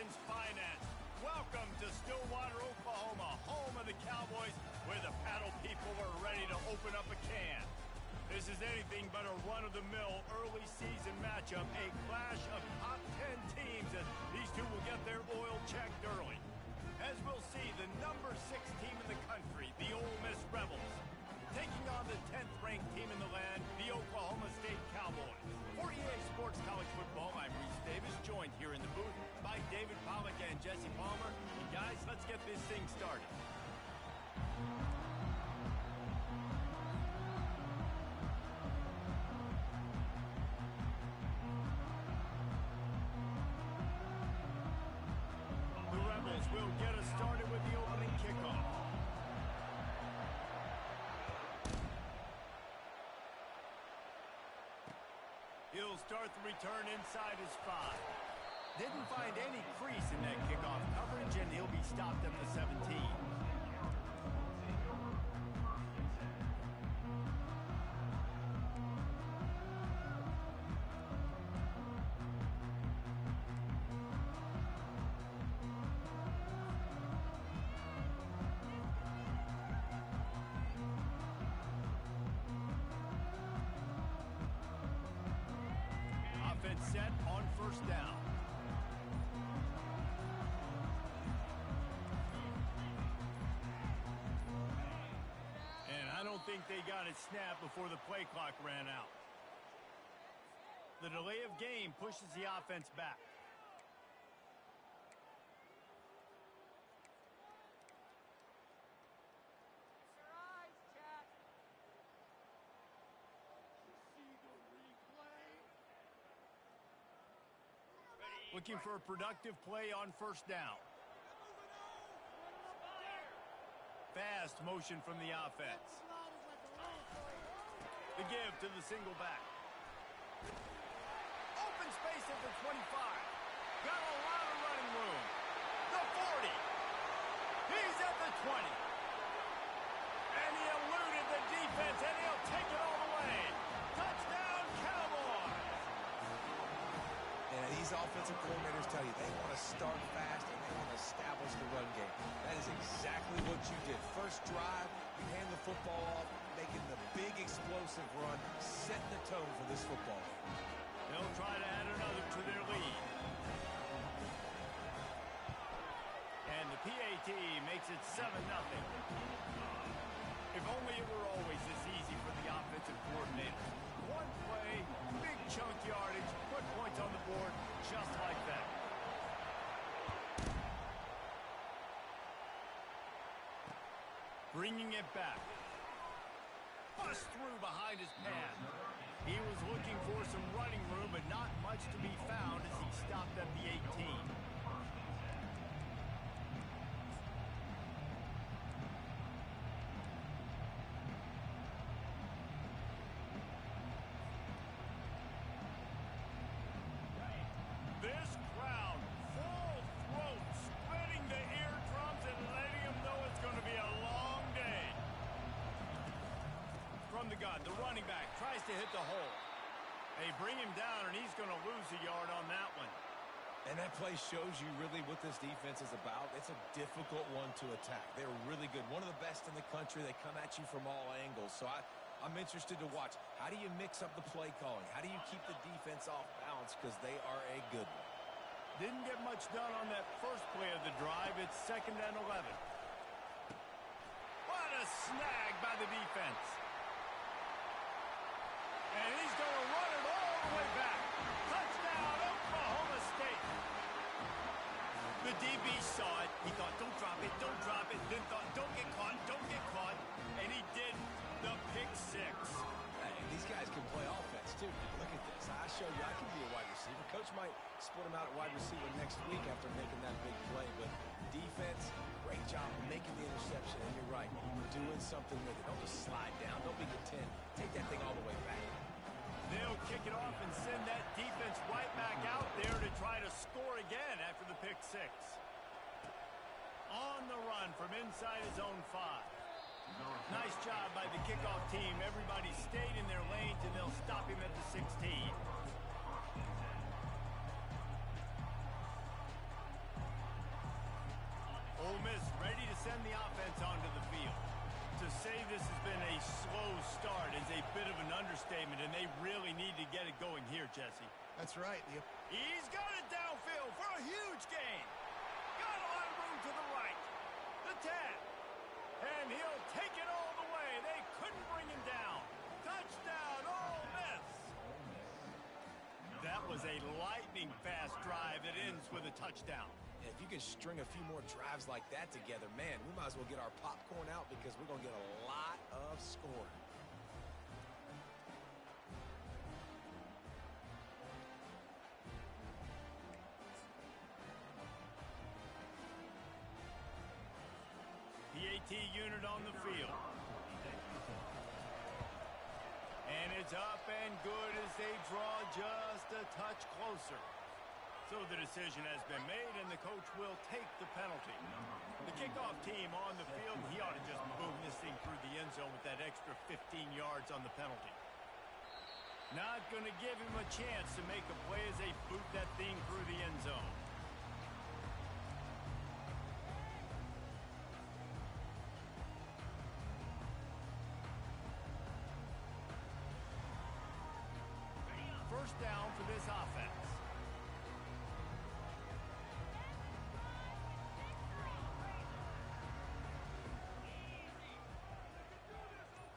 American's finest. Welcome to Stillwater, Oklahoma, home of the Cowboys, where the paddle people are ready to open up a can. This is anything but a run-of-the-mill early season matchup, a clash of top 10 teams as these two will get their oil checked early. As we'll see, the number 6 team in the country, the Ole Miss Rebels, taking on the 10th-ranked team in the land, the Oklahoma State Cowboys. For EA Sports College Football, I'm Reese Davis, joined here in the booth by David Pollack and Jesse Palmer. And guys, let's get this thing started. The Rebels will get us started with the opening kickoff. He'll start the return inside his 5. Didn't find any crease in that kickoff coverage, and he'll be stopped at the 17. Set on first down. And I don't think they got it snapped before the play clock ran out. The delay of game pushes the offense back. Looking for a productive play on first down. Fast motion from the offense. The give to the single back. Open space at the 25. Got a lot of running room. The 40. He's at the 20. And he eluded the defense, and he'll take it all the way. Touchdown, Cowboys! And these offensive coordinators tell you they want to start fast and they want to establish the run game. That is exactly what you did. First drive, you hand the football off, making the big explosive run, setting the tone for this football game. They'll try to add another to their lead. And the PAT makes it 7-0. If only it were always this easy for the offensive coordinator. One play, big chunk yardage, put points on the board just like that. Bringing it back. Bust through behind his pad. He was looking for some running room, but not much to be found as he stopped at the 18. This crowd, full throat, spreading the eardrums and letting them know it's going to be a long day. From the gun, the running back tries to hit the hole. They bring him down, and he's going to lose a yard on that one. And that play shows you really what this defense is about. It's a difficult one to attack. They're really good. One of the best in the country. They come at you from all angles. So I'm interested to watch. How do you mix up the play calling? How do you keep the defense off balance? Because they are a good one. Didn't get much done on that first play of the drive. It's 2nd and 11. What a snag by the defense. And he's going to run it all the way back. Touchdown, Oklahoma State. The DB saw it. He thought, don't drop it, don't drop it. Then thought, don't get caught, don't get caught. And he did the pick 6. Hey, these guys can play offense, too. Look at this. I show you I can be a wide receiver. Coach might split him out at wide receiver next week after making that big play. But defense, great job of making the interception. And you're right, doing something with it. Don't just slide down. Don't be content. Take that thing all the way back. They'll kick it off and send that defense right back out there to try to score again after the pick 6. On the run from inside his own 5. Nice job by the kickoff team. Everybody stayed in their lanes, and they'll stop him at the 16. send the offense onto the field. To say this has been a slow start is a bit of an understatement, and they really need to get it going here, Jesse. That's right. He's got it downfield for a huge gain. Got a lot of room to the right. The 10. And he'll take it all the way. They couldn't bring him down. Touchdown, Ole Miss. That was a lightning-fast drive that ends with a touchdown. If you can string a few more drives like that together, man, we might as well get our popcorn out because we're going to get a lot of scoring. The AT unit on the field. And it's up and good as they draw just a touch closer. So the decision has been made, and the coach will take the penalty. The kickoff team on the field, he ought to just boom this thing through the end zone with that extra 15 yards on the penalty. Not going to give him a chance to make a play as they boot that thing through the end zone. First down for this offense.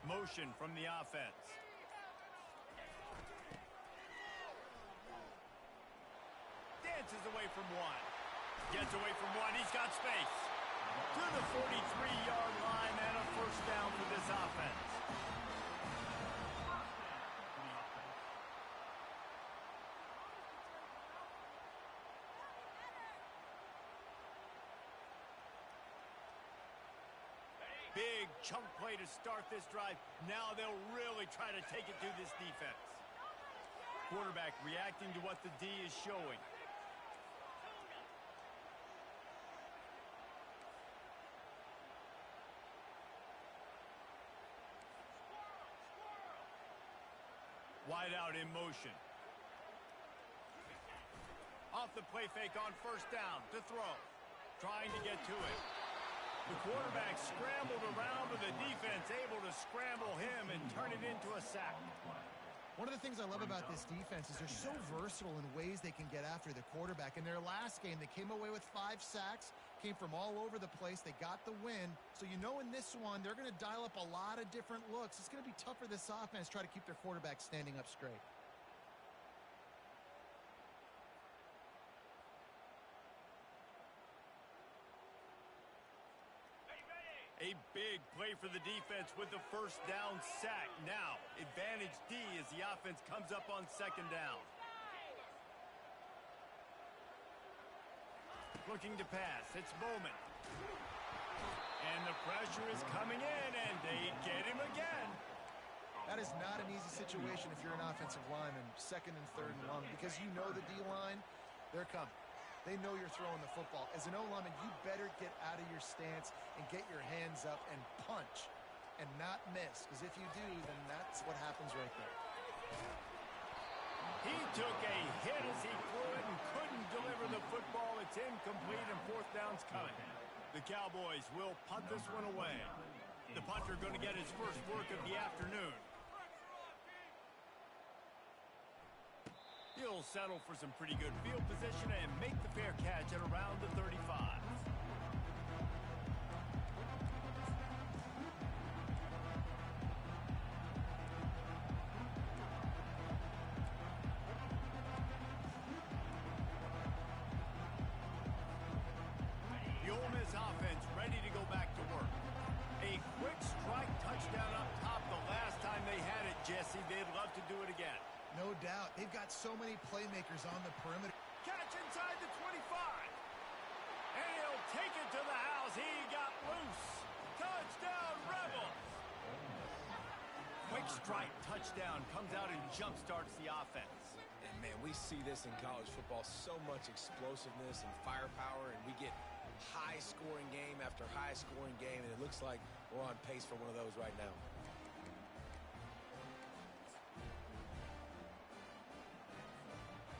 Motion from the offense. Dances away from one. Gets away from one. He's got space. To the 43-yard line and a first down for this offense. Big chunk play to start this drive. Now they'll really try to take it to this defense. Quarterback reacting to what the D is showing. Wide out in motion. Off the play fake on first down to throw. Trying to get to it. The quarterback scrambled around, but the defense able to scramble him and turn it into a sack. One of the things I love about this defense is they're so versatile in ways they can get after the quarterback. In their last game, they came away with 5 sacks, came from all over the place. They got the win. So you know in this one, they're going to dial up a lot of different looks. It's going to be tough for this offense to try to keep their quarterback standing up straight. A big play for the defense with the first down sack. Now, advantage D as the offense comes up on second down. Looking to pass. It's Bowman. And the pressure is coming in, and they get him again. That is not an easy situation if you're an offensive lineman, second and third and long, because you know the D-line, they're coming. They know you're throwing the football. As an O-lineman, you better get out of your stance and get your hands up and punch and not miss, because if you do, then that's what happens right there. He took a hit as he threw it and couldn't deliver the football. It's incomplete, and fourth down's coming. The Cowboys will punt this one away. The punter going to get his first work of the afternoon. He'll settle for some pretty good field position and make the fair catch at around the 35. The Ole Miss offense ready to go back to work. A quick strike touchdown up top the last time they had it, Jesse. They'd love to do it again. No doubt. They've got so many playmakers on the perimeter. Catch inside the 25. And he'll take it to the house. He got loose. Touchdown, Rebels. Quick strike touchdown comes out and jump-starts the offense. And, man, we see this in college football, so much explosiveness and firepower, and we get high-scoring game after high-scoring game, and it looks like we're on pace for one of those right now.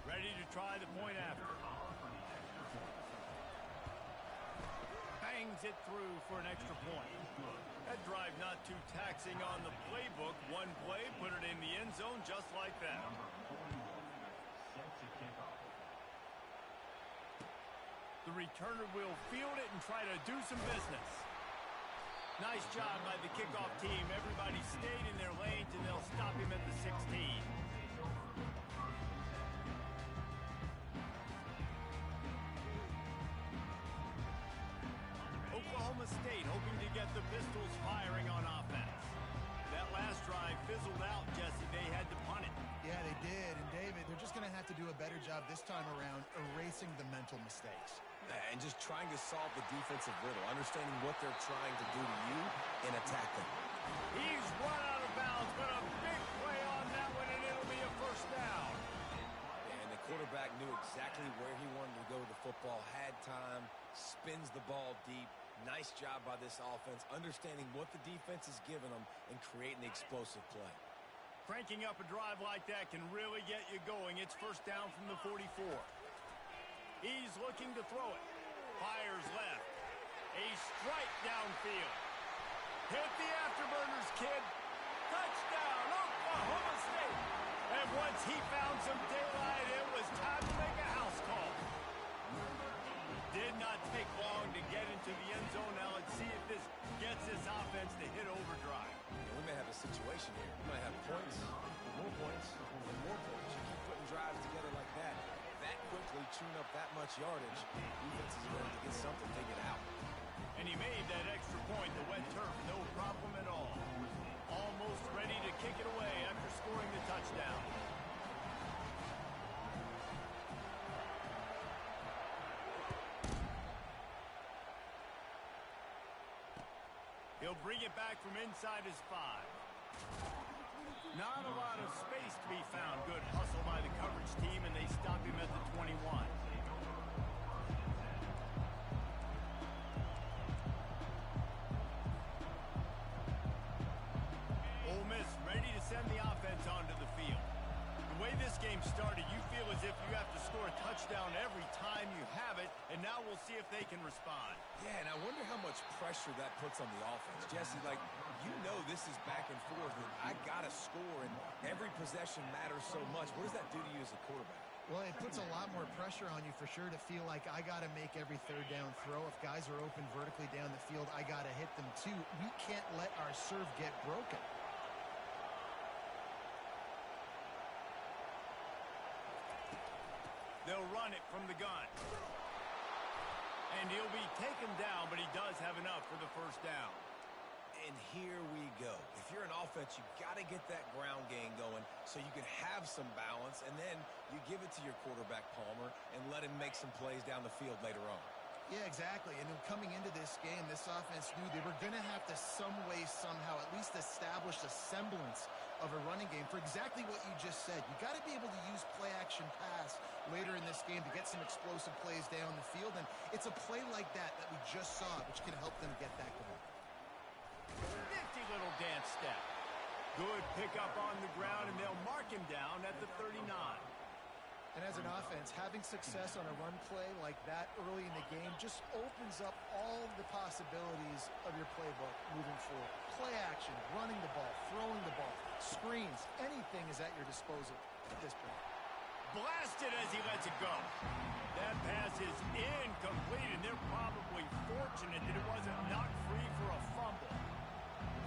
Ready to try the point after. bangs it through for an extra point. That drive not too taxing on the playbook. One play, put it in the end zone just like that. The returner will field it and try to do some business. Nice job by the kickoff team. Everybody stayed in their lanes, and they'll stop him at the 16. Oklahoma State hoping to get the Pistols firing on offense. That last drive fizzled out, Jesse. They had to punt it. Yeah, they did. And, David, they're just going to have to do a better job this time around erasing the mental mistakes. And just trying to solve the defensive riddle, understanding what they're trying to do to you and attack them. He's run out of bounds, but a big play on that one, and it'll be a first down. And the quarterback knew exactly where he wanted to go with the football, had time, spins the ball deep. Nice job by this offense, understanding what the defense is giving them and creating the explosive play. Cranking up a drive like that can really get you going. It's first down from the 44. He's looking to throw it. Fires left. A strike downfield. Hit the afterburners, kid. Touchdown, Oklahoma State. And once he found some daylight, it was time to make a house call. Did not take long to get into the end zone. Now let's see if this gets this offense to hit overdrive. We may have a situation here. We might have points, more points, and more points. You keep putting drives together like that quickly, tune up that much yardage, defense is going to get something figured out. And he made that extra point, the wet turf, no problem at all. Almost ready to kick it away after scoring the touchdown. He'll bring it back from inside his 5. Not a lot of space to be found. Good hustle by the coverage team, and they stop him at the 21. Ole Miss ready to send the offense onto the field. The way this game started, you feel as if you have to score a touchdown every time you have it, and now we'll see if they can respond. Yeah, and I wonder how much pressure that puts on the offense. Jesse, like, you know this is back and forth, and I got to score, and every possession matters so much. What does that do to you as a quarterback? Well, it puts a lot more pressure on you for sure to feel like I got to make every third down throw. If guys are open vertically down the field, I got to hit them too. We can't let our serve get broken. They'll run it from the gun. And he'll be taken down, but he does have enough for the first down. And here we go. If you're an offense, you got to get that ground game going so you can have some balance, and then you give it to your quarterback, Palmer, and let him make some plays down the field later on. Yeah, exactly. And then coming into this game, this offense knew they were going to have to some way, somehow, at least establish a semblance of a running game for exactly what you just said. You got to be able to use play-action pass later in this game to get some explosive plays down the field, and it's a play like that we just saw, which can help them get that going. Nifty little dance step. Good pickup on the ground, and they'll mark him down at the 39. And as an offense, having success on a run play like that early in the game just opens up all the possibilities of your playbook moving forward. Play action, running the ball, throwing the ball, screens, anything is at your disposal at this point. Blasted as he lets it go. That pass is incomplete, and they're probably fortunate that it wasn't knocked free for a fumble.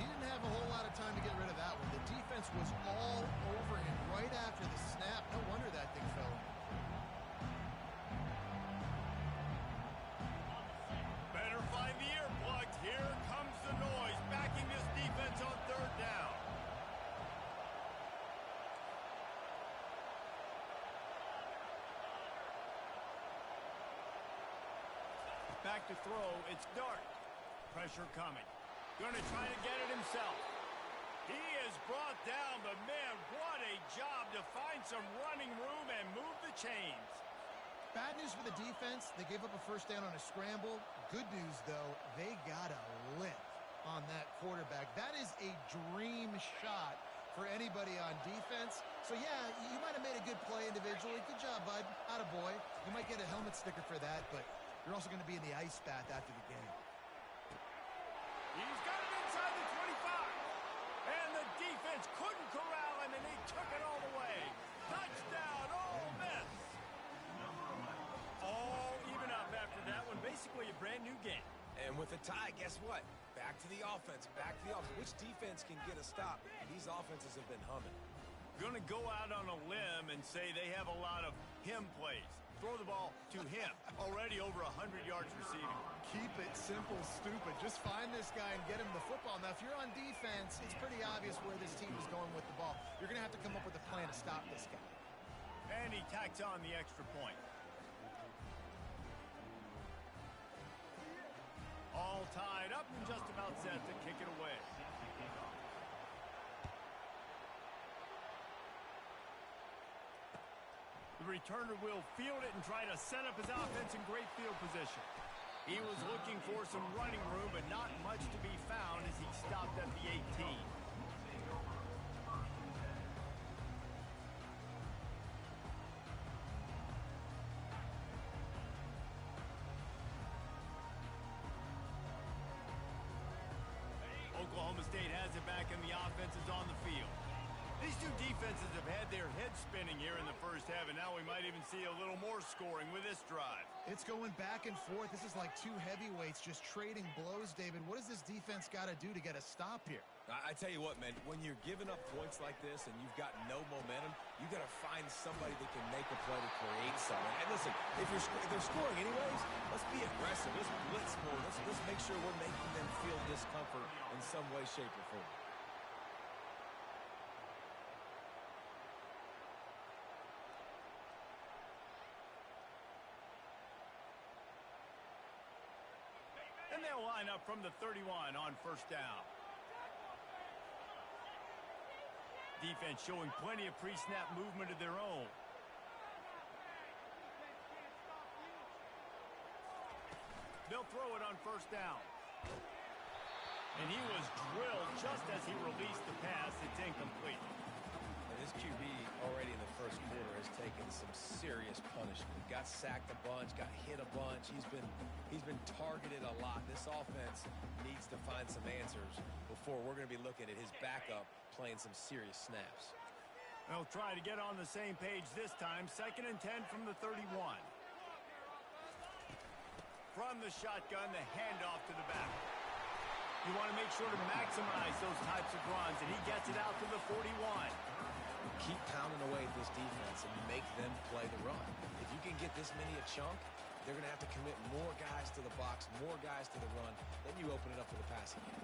He didn't have a whole lot of time to get rid of that one. The defense was all over him right after the snap. No wonder that thing fell. Better find the earplugs. Here comes the noise, backing this defense on third down. Back to throw. It's Dart. Pressure coming. Going to try to get it himself. He is brought down, but man, what a job to find some running room and move the chains. Bad news for the defense. They gave up a first down on a scramble. Good news, though, they got a lift on that quarterback. That is a dream shot for anybody on defense. So, yeah, you might have made a good play individually. Good job, bud. Attaboy. You might get a helmet sticker for that, but you're also going to be in the ice bath after the game. And with a tie, guess what? Back to the offense, back to the offense. Which defense can get a stop? These offenses have been humming. Going to go out on a limb and say they have a lot of him plays. Throw the ball to him. Already over 100 yards receiving. Keep it simple, stupid. Just find this guy and get him the football. Now, if you're on defense, it's pretty obvious where this team is going with the ball. You're going to have to come up with a plan to stop this guy. And he tacks on the extra point. All tied up and just about set to kick it away. The returner will field it and try to set up his offense in great field position. He was looking for some running room, but not much to be found as he stopped at the 18. Oklahoma State has it back and the offense is on the field. These two defenses have had their heads spinning here in the first half, and now we might even see a little more scoring with this drive. It's going back and forth. This is like two heavyweights just trading blows, David. What does this defense got to do to get a stop here? I tell you what, man, when you're giving up points like this and you've got no momentum, you got to find somebody that can make a play to create something. And listen, if they're scoring anyways, let's be aggressive. Let's blitz more. Let's make sure we're making them feel discomfort in some way, shape, or form. And they'll line up from the 31 on first down. Defense showing plenty of pre-snap movement of their own. They'll throw it on first down. And he was drilled just as he released the pass. It's incomplete. And this QB already in the first quarter has taken some serious punishment. Got sacked a bunch, got hit a bunch. He's been targeted a lot. This offense needs to find some answers before we're going to be looking at his backup playing some serious snaps. They'll try to get on the same page this time. 2nd and 10 from the 31. From the shotgun, the handoff to the back. You want to make sure to maximize those types of runs, and he gets it out to the 41. Keep pounding away at this defense and make them play the run. If you can get this many a chunk, they're going to have to commit more guys to the box, more guys to the run. Then you open it up for the passing game.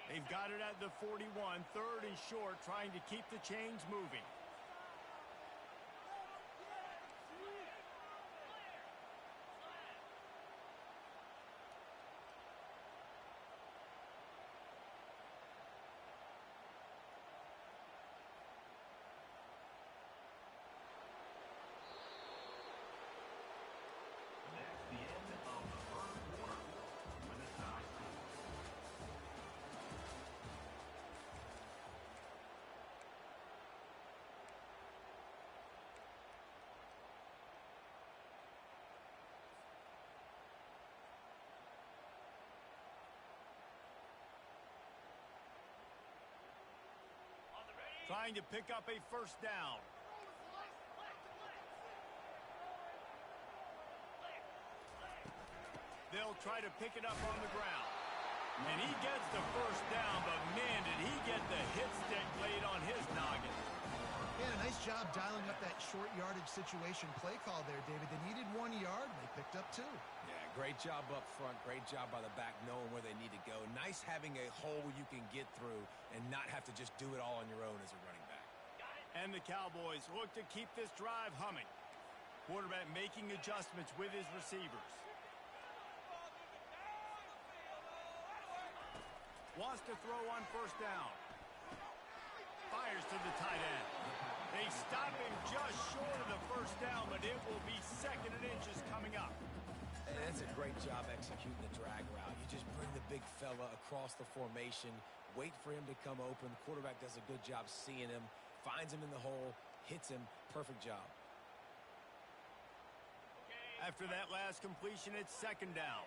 They've got it at the 41, 3rd and short, trying to keep the chains moving. Trying to pick up a first down. They'll try to pick it up on the ground. And he gets the first down, but man, did he get the hit stick laid on his noggin. Yeah, nice job dialing up that short yardage situation play call there, David. They needed 1 yard, and they picked up 2. Yeah, great job up front. Great job by the back knowing where they need to go. Nice having a hole you can get through and not have to just do it all on your own as a running back. And the Cowboys look to keep this drive humming. Quarterback making adjustments with his receivers. Wants to throw on first down. Fires to the tight end. They stop him just short of the first down, but it will be 2nd and inches coming up. And that's a great job executing the drag route. You just bring the big fella across the formation, wait for him to come open. The quarterback does a good job seeing him, finds him in the hole, hits him. Perfect job. After that last completion, it's 2nd down.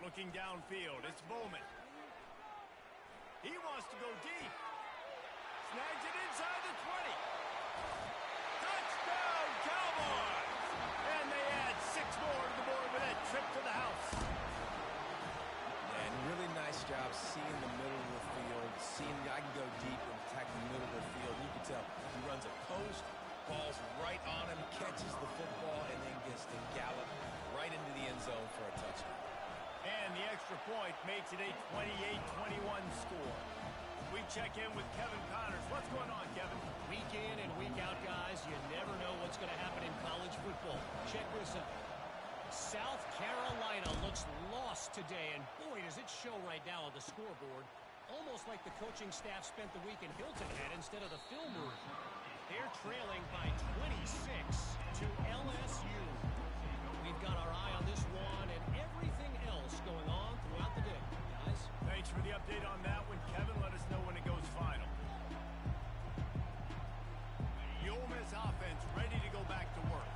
Looking downfield, it's Bowman. He wants to go deep. Snags it inside the 20. Touchdown, Cowboys! And they add 6 more to the board with that trip to the house. And really nice job seeing the middle of the field, seeing I can go deep and attack the middle of the field. You can tell he runs a post, ball's right on him, catches the football, and then gets to gallop right into the end zone for a touchdown. And the extra point makes it a 28-21 score. We check in with Kevin Connors. What's going on, Kevin? Week in and week out, guys, you never know what's going to happen in college football. Check this out. South Carolina looks lost today, and boy, does it show right now on the scoreboard. Almost like the coaching staff spent the week in Hilton Head instead of the film room. They're trailing by 26 to LSU. We've got our eye on this one and everything else going on throughout the day, guys. Thanks for the update on that one, Kevin. Let us know when it goes final. The Ole Miss offense ready to go back to work.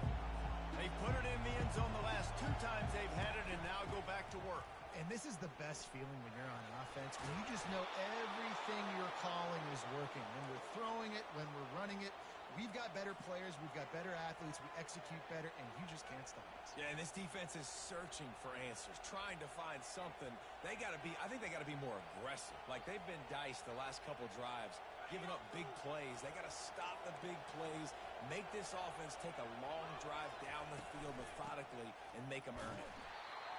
They put it in the end zone the last 2 times they've had it and now go back to work. And this is the best feeling when you're on offense, when you just know everything you're calling is working. When we're throwing it, when we're running it, we've got better players, we've got better athletes, we execute better, and you just can't stop us. Yeah, and this defense is searching for answers, trying to find something. I think they got to be more aggressive. Like they've been diced the last couple drives, giving up big plays. They got to stop the big plays, make this offense take a long drive down the field methodically, and make them earn it.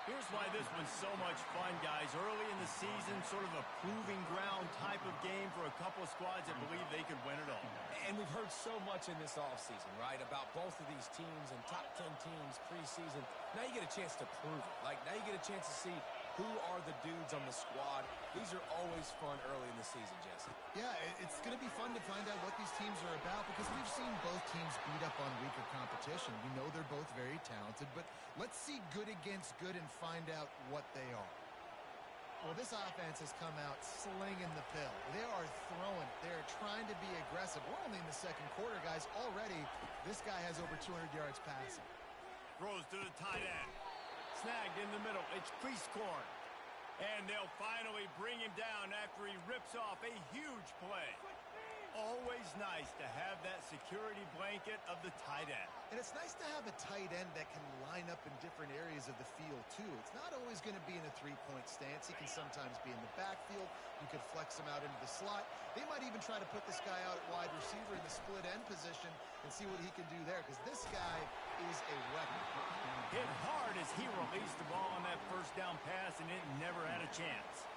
Here's why this one's so much fun, guys. Early in the season, sort of a proving ground type of game for a couple of squads that believe they could win it all. And we've heard so much in this offseason, right, about both of these teams and top 10 teams preseason. Now you get a chance to prove it. Like, now you get a chance to see who are the dudes on the squad. These are always fun early in the season, Jesse. Yeah, it's going to be fun to find out what these teams are about because we've seen both teams beat up on weaker competition. We know they're both very talented, but let's see good against good and find out what they are. Well, this offense has come out slinging the pill. They are throwing it. They're trying to be aggressive. We're only in the second quarter, guys. Already, this guy has over 200 yards passing. Throws to the tight end. Snagged in the middle. It's Prieskorn. And they'll finally bring him down after he rips off a huge play. Always nice to have that security blanket of the tight end. And it's nice to have a tight end that can line up in different areas of the field, too. It's not always going to be in a three-point stance. He can sometimes be in the backfield. You could flex him out into the slot. They might even try to put this guy out at wide receiver in the split end position and see what he can do there, because this guy is a weapon. Hit hard as he released the ball on that first down pass, and it never had a chance.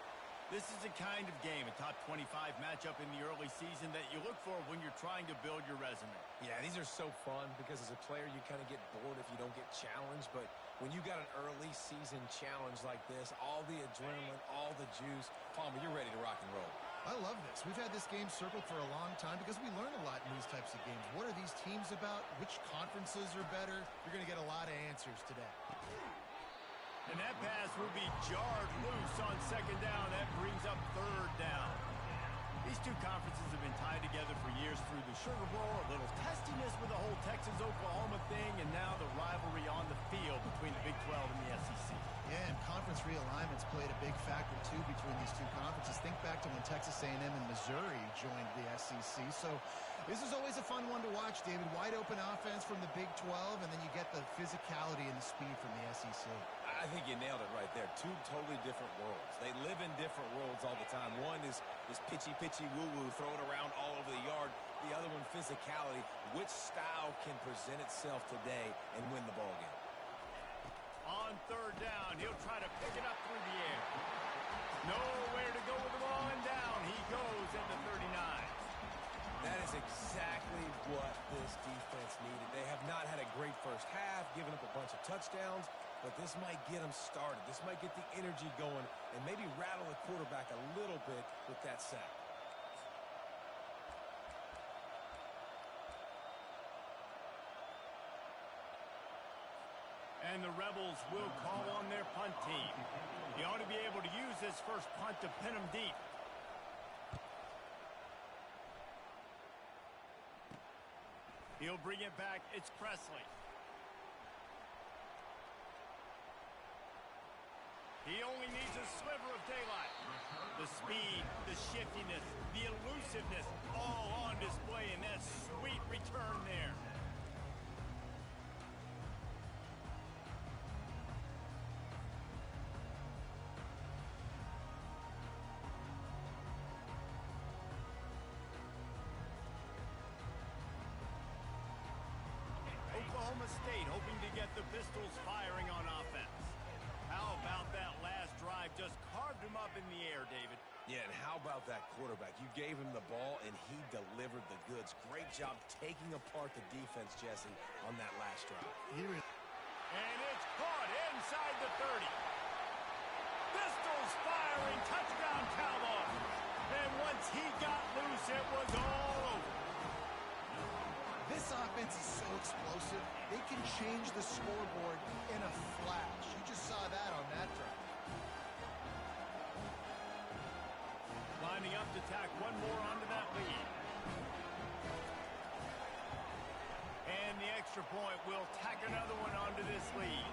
This is the kind of game, a top 25 matchup in the early season that you look for when you're trying to build your resume. Yeah, these are so fun because as a player, you kind of get bored if you don't get challenged. But when you got an early season challenge like this, all the adrenaline, all the juice, Palmer, you're ready to rock and roll. I love this. We've had this game circled for a long time because we learn a lot in these types of games. What are these teams about? Which conferences are better? You're going to get a lot of answers today. And that pass will be jarred loose on second down. That brings up third down. These two conferences have been tied together for years through the Sugar Bowl, a little testiness with the whole Texas-Oklahoma thing, and now the rivalry on the field between the Big 12 and the SEC. Yeah, and conference realignments played a big factor, too, between these two conferences. Think back to when Texas A&M and Missouri joined the SEC. So this is always a fun one to watch, David. Wide open offense from the Big 12, and then you get the physicality and the speed from the SEC. I think you nailed it right there. Two totally different worlds. They live in different worlds all the time. One is pitchy, woo-woo, throw it around all over the yard. The other one, physicality. Which style can present itself today and win the ball game? On third down, he'll try to pick it up through the air. Nowhere to go with the ball, and down he goes at the 39. That is exactly what this defense needed. They have not had a great first half, giving up a bunch of touchdowns, but this might get them started. This might get the energy going and maybe rattle the quarterback a little bit with that sack. And the Rebels will call on their punt team. He ought to be able to use this first punt to pin them deep. He'll bring it back. It's Presley. He only a sliver of daylight. The speed, the shiftiness, the elusiveness, all on display in that sweet return there. Oklahoma State hoping to get the Pistols firing on offense. How about that last drive? Just carved him up in the air, David. Yeah, and how about that quarterback? You gave him the ball, and he delivered the goods. Great job taking apart the defense, Jesse, on that last drive. And it's caught inside the 30. Pistols firing, touchdown Cowboys. And once he got loose, it was all over. This offense is so explosive, they can change the scoreboard in a flash. You just saw that on that drive. Lining up to tack one more onto that lead. And the extra point will tack another one onto this lead.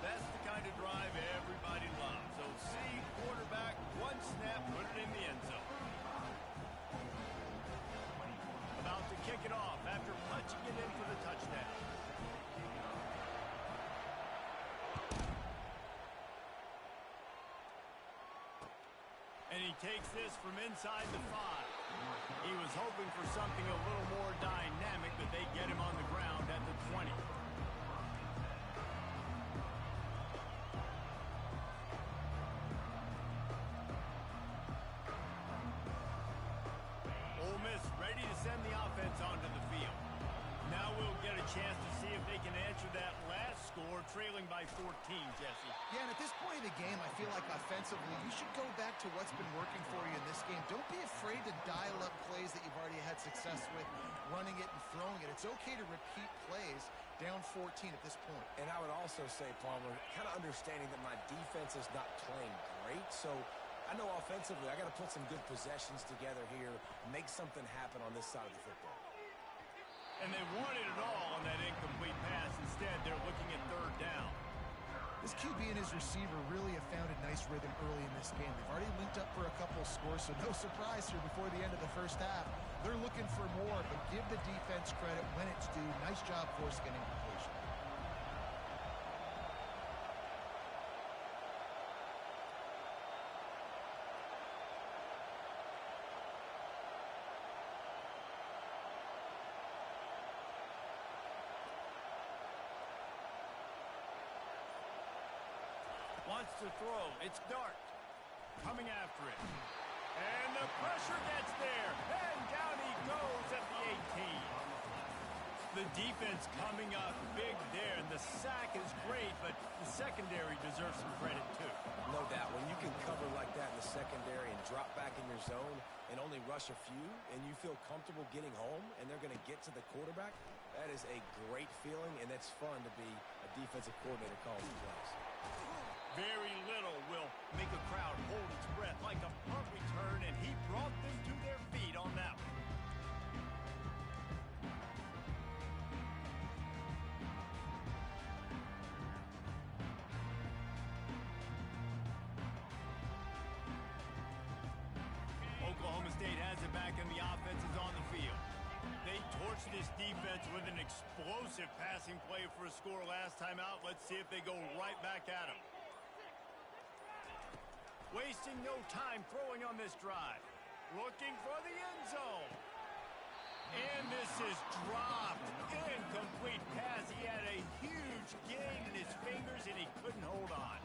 That's the kind of drive everybody loves. So see quarterback, one snap, put it in the end zone. About to kick it off after punching it in for the touchdown. And he takes this from inside the 5. He was hoping for something a little more dynamic, but they get him on the ground at the 20. Ole Miss ready to send the offense onto the field. Now we'll get a chance to see if they can answer that last score, trailing by 14, Jesse. Yeah, and at this point in the game, I feel like offensively, you should go back to what's been working for you in this game. Don't be afraid to dial up plays that you've already had success with, running it and throwing it. It's okay to repeat plays down 14 at this point. And I would also say, Palmer, kind of understanding that my defense is not playing great, so I know offensively I got to put some good possessions together here, make something happen on this side of the football. And they wanted it all on that incomplete pass. Instead, they're looking at third down. This QB and his receiver really have found a nice rhythm early in this game. They've already linked up for a couple scores, so no surprise here before the end of the first half. They're looking for more, but give the defense credit when it's due. Nice job forcing an incompletion. Wants to throw. It's Dart. Coming after it. And the pressure gets there. And down he goes at the 18. The defense coming up big there. And the sack is great, but the secondary deserves some credit too. No doubt. When you can cover like that in the secondary and drop back in your zone and only rush a few, and you feel comfortable getting home, and they're going to get to the quarterback, that is a great feeling, and it's fun to be a defensive coordinator calling the plays. Very little will make a crowd hold its breath like a punt return, and he brought them to their feet on that one. Oklahoma State has it back, and the offense is on the field. They torched this defense with an explosive passing play for a score last time out. Let's see if they go right back at him. Wasting no time throwing on this drive. Looking for the end zone. And this is dropped. Incomplete pass. He had a huge gain in his fingers, and he couldn't hold on.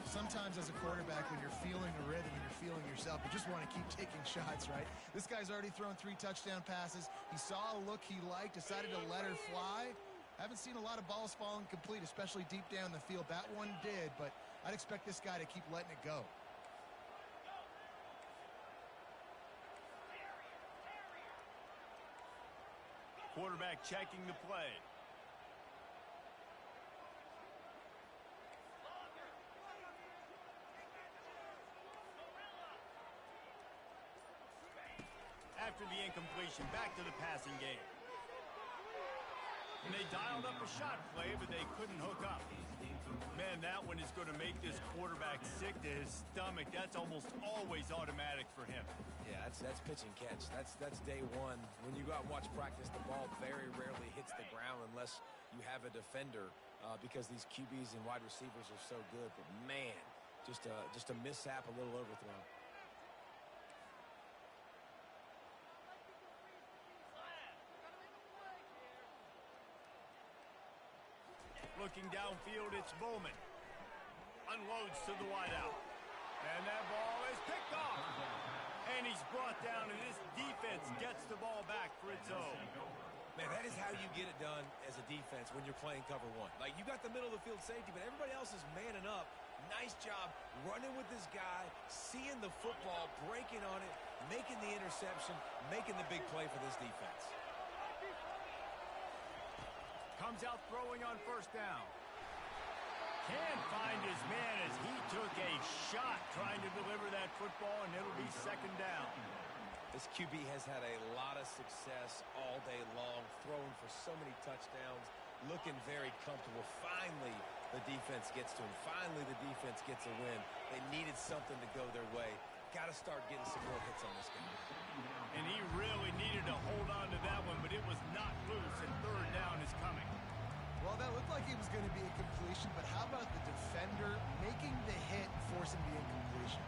Sometimes as a quarterback, when you're feeling the rhythm and you're feeling yourself, you just want to keep taking shots, right? This guy's already thrown 3 touchdown passes. He saw a look he liked, decided to let her fly. Haven't seen a lot of balls falling complete, especially deep down the field. That one did, but I'd expect this guy to keep letting it go. Quarterback checking the play. After the incompletion, back to the passing game. And they dialed up a shot play, but they couldn't hook up. Man, that one is going to make this quarterback sick to his stomach. That's almost always automatic for him. Yeah, that's pitch and catch. That's day one. When you go out and watch practice, the ball very rarely hits the ground unless you have a defender because these QBs and wide receivers are so good. But, man, just a mishap, a little overthrown. Looking downfield, it's Bowman. Unloads to the wideout. And that ball is picked off. And he's brought down, and this defense gets the ball back for its own. Man, that is how you get it done as a defense when you're playing cover one. Like, you got the middle of the field safety, but everybody else is manning up. Nice job running with this guy, seeing the football, breaking on it, making the interception, making the big play for this defense. Comes out throwing on first down. Can't find his man as he took a shot trying to deliver that football, and it'll be second down. This QB has had a lot of success all day long, throwing for so many touchdowns, looking very comfortable. Finally, the defense gets to him. Finally, the defense gets a win. They needed something to go their way. Got to start getting some more hits on this guy. And he really needed to hold on to that one, but it was not loose, and third down is coming. Well, that looked like it was going to be a completion, but how about the defender making the hit and forcing the incompletion?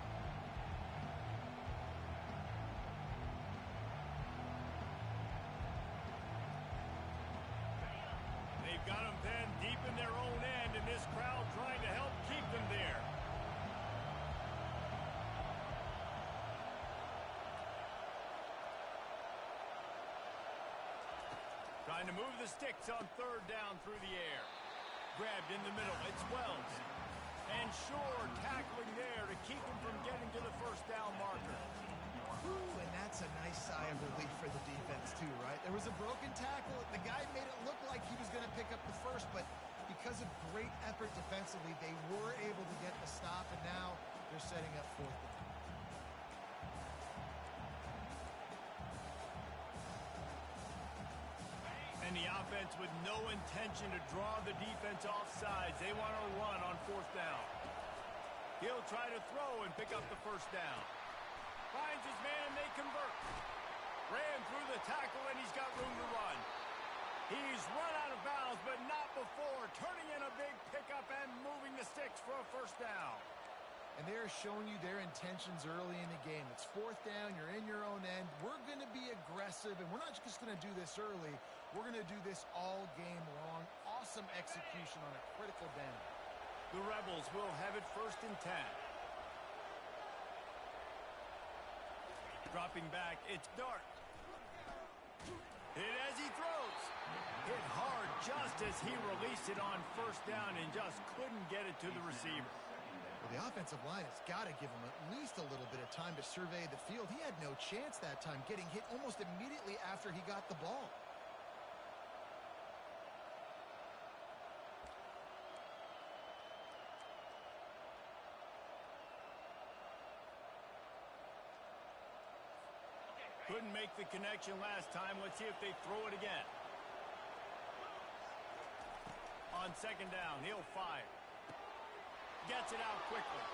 They've got them pinned deep in their own end, and this crowd trying to help keep them there. Trying to move the sticks on third down through the air. Grabbed in the middle. It's Wells. And Shore tackling there to keep him from getting to the first down marker. Ooh, and that's a nice sigh of relief for the defense too, right? There was a broken tackle. The guy made it look like he was going to pick up the first, but because of great effort defensively, they were able to get the stop, and now they're setting up fourth down. And the offense with no intention to draw the defense off sides. They want to run on fourth down. He'll try to throw and pick up the first down. Finds his man and they convert. Ran through the tackle and he's got room to run. He's run out of bounds, but not before. Turning in a big pickup and moving the sticks for a first down. And they're showing you their intentions early in the game. It's fourth down. You're in your own end. We're going to be aggressive, and we're not just going to do this early. We're going to do this all game long. Awesome execution on a critical down. The Rebels will have it first and 10. Dropping back, it's Dart. Hit as he throws. Hit hard just as he released it on first down and just couldn't get it to the receiver. Well, the offensive line has got to give him at least a little bit of time to survey the field. He had no chance that time, getting hit almost immediately after he got the ball. Couldn't make the connection last time. Let's see if they throw it again. On second down, he'll fire. Gets it out quickly.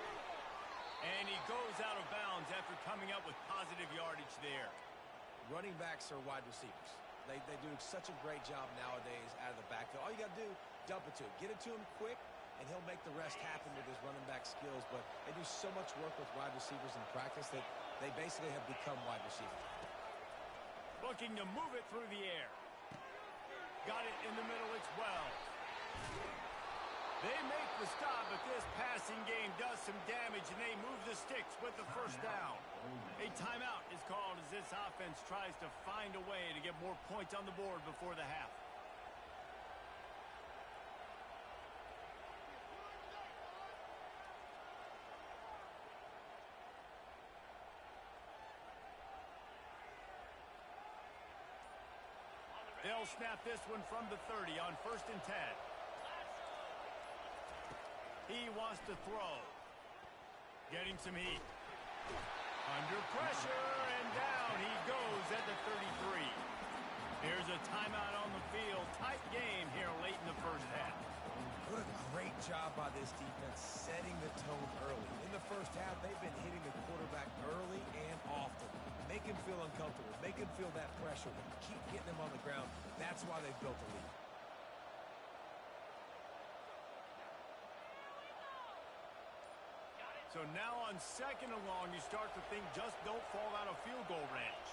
And he goes out of bounds after coming up with positive yardage there. Running backs are wide receivers. They do such a great job nowadays out of the backfield. All you got to do, dump it to him. Get it to him quick, and he'll make the rest happen with his running back skills. But they do so much work with wide receivers in practice that they basically have become wide receivers. Looking to move it through the air. Got it in the middle, it's Wells. They make the stop, but this passing game does some damage, and they move the sticks with the first down. A timeout is called as this offense tries to find a way to get more points on the board before the half. They'll snap this one from the 30 on first and 10. He wants to throw. Getting some heat. Under pressure, and down he goes at the 33. Here's a timeout on the field. Tight game here late in the first half. What a great job by this defense setting the tone early. In the first half, they've been hitting the quarterback early and often. Make him feel uncomfortable. Make him feel that pressure. Keep getting him on the ground. That's why they've built the lead. So now on 2nd and long, you start to think just don't fall out of field goal range.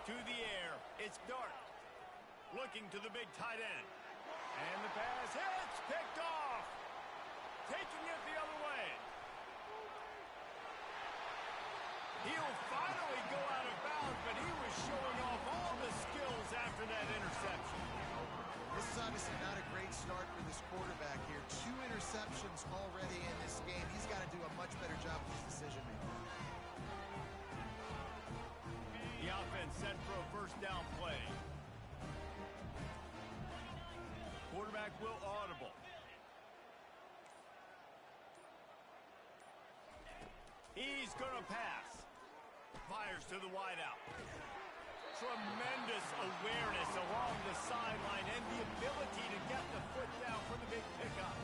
To the air, it's Dart. Looking to the big tight end. And the pass hits, picked off. Taking it the other way. He'll finally go out of bounds, but he was showing off all the skills after that interception. This is obviously not a great start for this quarterback here. 2 interceptions already in this game. He's got to do a much better job with his decision-making. The offense set for a first down play. Quarterback will audible. He's going to pass. Fires to the wideout. Tremendous awareness along the sideline and the ability to get the foot down for the big pickup.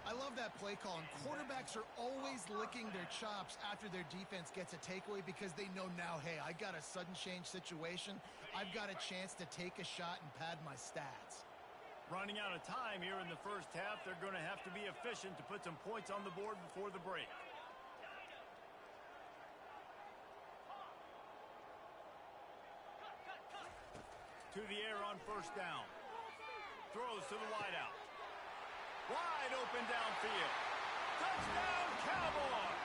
I love that play call, and quarterbacks are always licking their chops after their defense gets a takeaway because they know now, hey, I got a sudden change situation. I've got a chance to take a shot and pad my stats. Running out of time here in the first half, they're going to have to be efficient to put some points on the board before the break. To the air on first down. Throws to the wideout. Wide open downfield. Touchdown, Cowboys!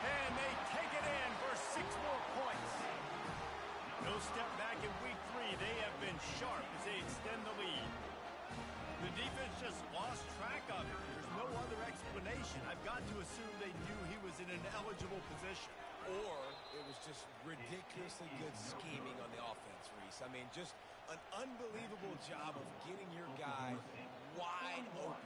And they take it in for 6 more points. No step back in week 3. They have been sharp as they extend the lead. The defense just lost track of it. There's no other explanation. I've got to assume they knew he was in an eligible position. Or it was just ridiculously good scheming on the offense, Reese. I mean, just an unbelievable job of getting your guy wide open.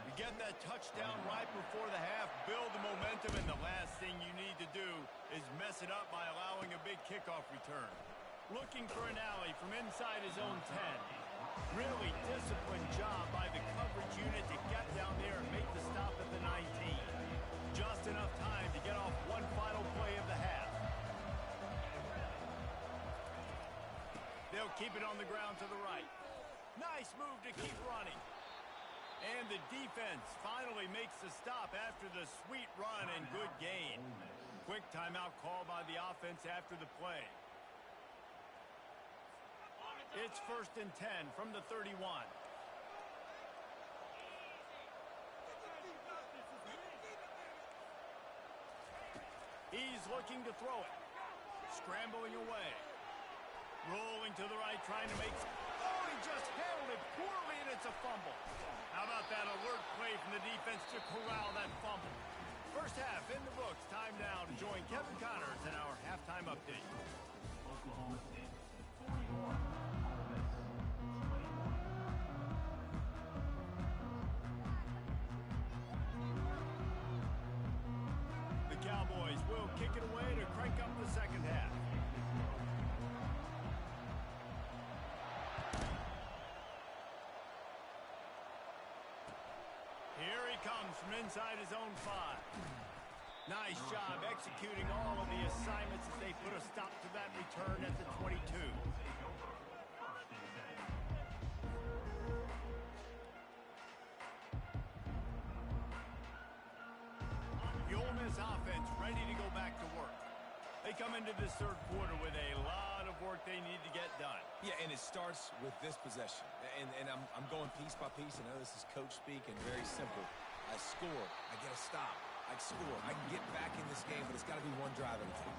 You get that touchdown right before the half, build the momentum, and the last thing you need to do is mess it up by allowing a big kickoff return. Looking for an alley from inside his own 10. Really disciplined job by the coverage unit to get down there and make the stop at the 19. Just enough time to get off one final play of the half. They'll keep it on the ground to the right. Nice move to keep running. And the defense finally makes the stop after the sweet run and good gain. Quick timeout call by the offense after the play. It's 1st and 10 from the 31. He's looking to throw it. Scrambling away. Rolling to the right, trying to make... Oh, he just handled it poorly, and it's a fumble. How about that alert play from the defense to corral that fumble? First half in the books. Time now to join Kevin Connors in our halftime update. Oklahoma State 41. Cowboys will kick it away to crank up the second half. Here he comes from inside his own 5. Nice job executing all of the assignments as they put a stop to that return at the 22. Offense ready to go back to work. They come into this third quarter with a lot of work they need to get done. Yeah, and it starts with this possession. And I'm going piece by piece. I know this is coach speak and very simple. I score. I get a stop. I score. I can get back in this game, but it's got to be one drive at a time.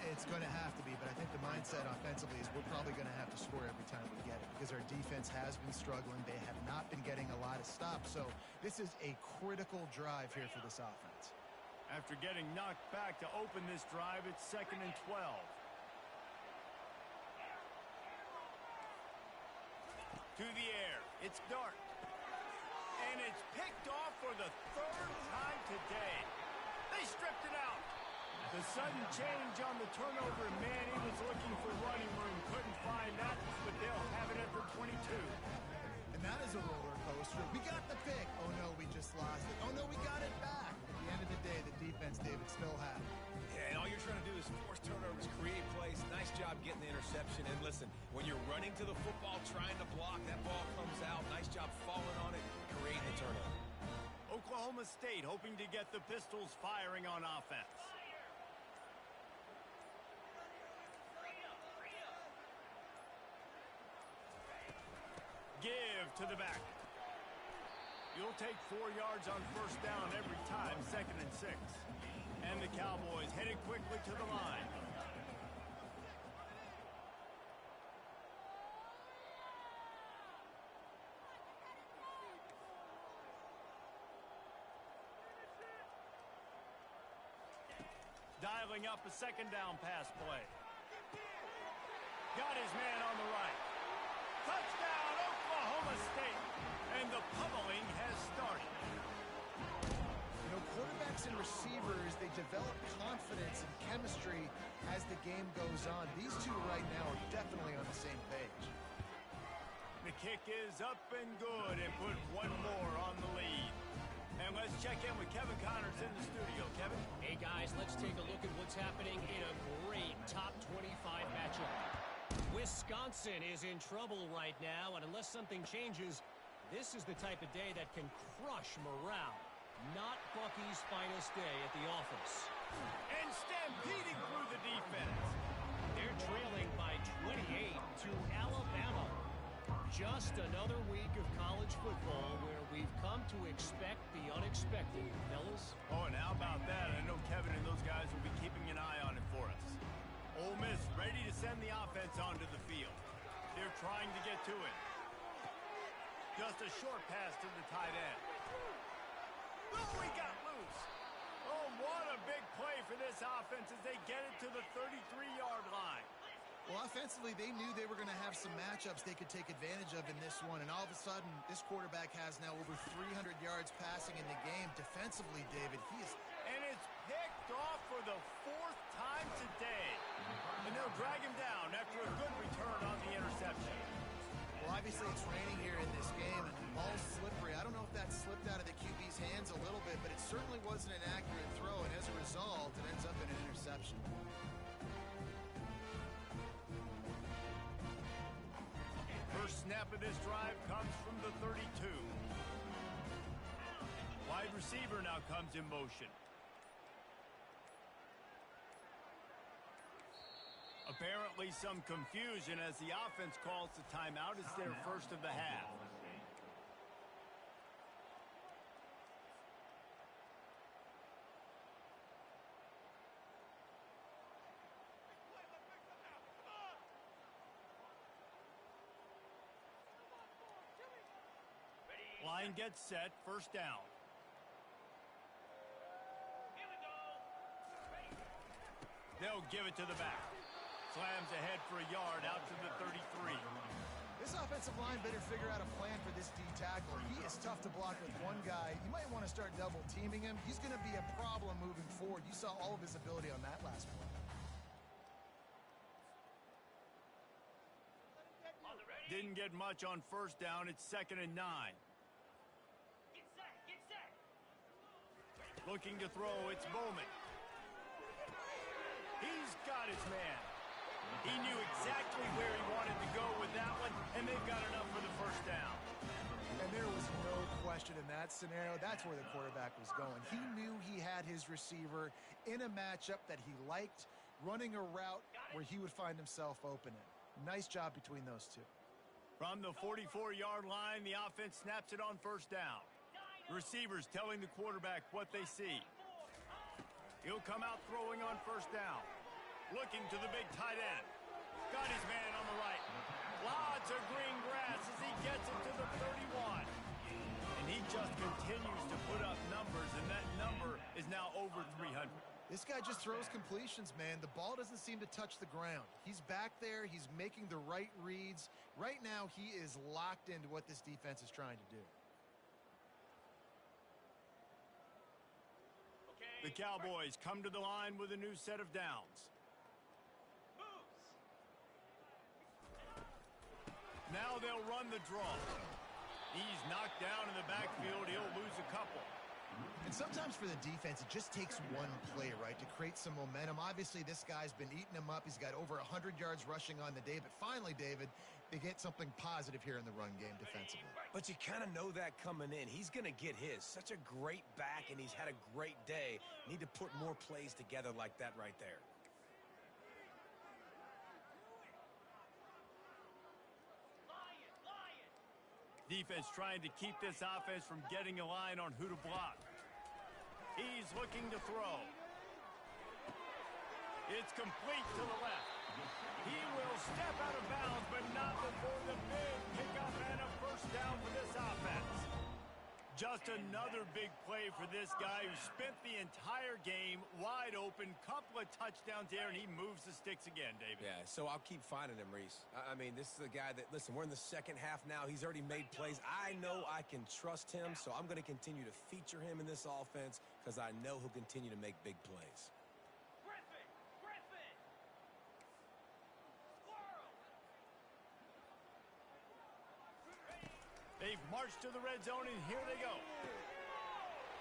It's going to have to be, but I think the mindset offensively is we're probably going to have to score every time we get it because our defense has been struggling. They have not been getting a lot of stops. So this is a critical drive here for this offense. After getting knocked back to open this drive, it's 2nd and 12. To the air, it's Dart. And it's picked off for the 3rd time today. They stripped it out. The sudden change on the turnover, man, he was looking for running room. Couldn't find that, but they'll have it at the 22. And that is a roller post. We got the pick. Oh, no, we just lost it. Oh, no, we got it back. At the end of the day, the defense, David, still had it. Yeah, and all you're trying to do is force turnovers, create plays. Nice job getting the interception. And listen, when you're running to the football, trying to block, that ball comes out. Nice job falling on it, creating the turnover. Oklahoma State hoping to get the Pistols firing on offense. Give to the back. You'll take 4 yards on first down every time, 2nd and 6. And the Cowboys headed quickly to the line. Dialing up a 2nd down pass play. Got his man on the right. Touchdown, Oklahoma State. And the pummeling has started. You know, quarterbacks and receivers, they develop confidence and chemistry as the game goes on. These two right now are definitely on the same page. The kick is up and good and put one more on the lead. And let's check in with Kevin Connors in the studio. Kevin? Hey, guys, let's take a look at what's happening in a great top 25 matchup. Wisconsin is in trouble right now, and unless something changes, this is the type of day that can crush morale. Not Bucky's finest day at the office. And stampeding through the defense. They're trailing by 28 to Alabama. Just another week of college football where we've come to expect the unexpected, fellas. Oh, and how about that? I know Kevin and those guys will be keeping an eye on it for us. Ole Miss ready to send the offense onto the field. They're trying to get to it. Just a short pass to the tight end. Oh, he got loose. Oh, what a big play for this offense as they get it to the 33-yard line. Well, offensively, they knew they were going to have some matchups they could take advantage of in this one, and all of a sudden, this quarterback has now over 300 yards passing in the game. Defensively, David, he is... And it's picked off for the 4th time today. And they'll drag him down after a good return on the interception. Well, obviously, it's raining here in this game, and the ball's slippery. I don't know if that slipped out of the QB's hands a little bit, but it certainly wasn't an accurate throw, and as a result, it ends up in an interception. First snap of this drive comes from the 32. Wide receiver now comes in motion. Apparently some confusion as the offense calls the timeout. It's their first of the half. Line gets set, first down. They'll give it to the back. Slams ahead for a yard out to the 33. This offensive line better figure out a plan for this D tackle. He is tough to block with one guy. You might want to start double teaming him. He's going to be a problem moving forward. You saw all of his ability on that last play. Didn't get much on first down. It's 2nd and 9. Looking to throw, it's Bowman. He's got his man. He knew exactly where he wanted to go with that one, and they've got enough for the first down. And there was no question in that scenario. That's where the quarterback was going. He knew he had his receiver in a matchup that he liked, running a route where he would find himself open in. Nice job between those two. From the 44-yard line, the offense snaps it on first down. Receivers telling the quarterback what they see. He'll come out throwing on first down. Looking to the big tight end. Got his man on the right. Lots of green grass as he gets it to the 31. And he just continues to put up numbers, and that number is now over 300. This guy just throws completions, man. The ball doesn't seem to touch the ground. He's back there. He's making the right reads. Right now, he is locked into what this defense is trying to do. The Cowboys come to the line with a new set of downs. Now they'll run the draw. He's knocked down in the backfield. He'll lose a couple. And sometimes for the defense, it just takes one play, right, to create some momentum. Obviously, this guy's been eating him up. He's got over 100 yards rushing on the day. But finally, David, they get something positive here in the run game defensively. But you kind of know that coming in. He's going to get his. Such a great back, and he's had a great day. Need to put more plays together like that right there. Defense trying to keep this offense from getting a line on who to block. He's looking to throw. It's complete to the left. He will step out of bounds, but not before the big pickup and a first down for this offense. Just another big play for this guy who spent the entire game wide open. Couple of touchdowns there, and he moves the sticks again, David. Yeah, so I'll keep finding him, Reese. I mean, this is a guy that, listen, we're in the second half now. He's already made plays. I know I can trust him, so I'm going to continue to feature him in this offense because I know he'll continue to make big plays. They've marched to the red zone, and here they go.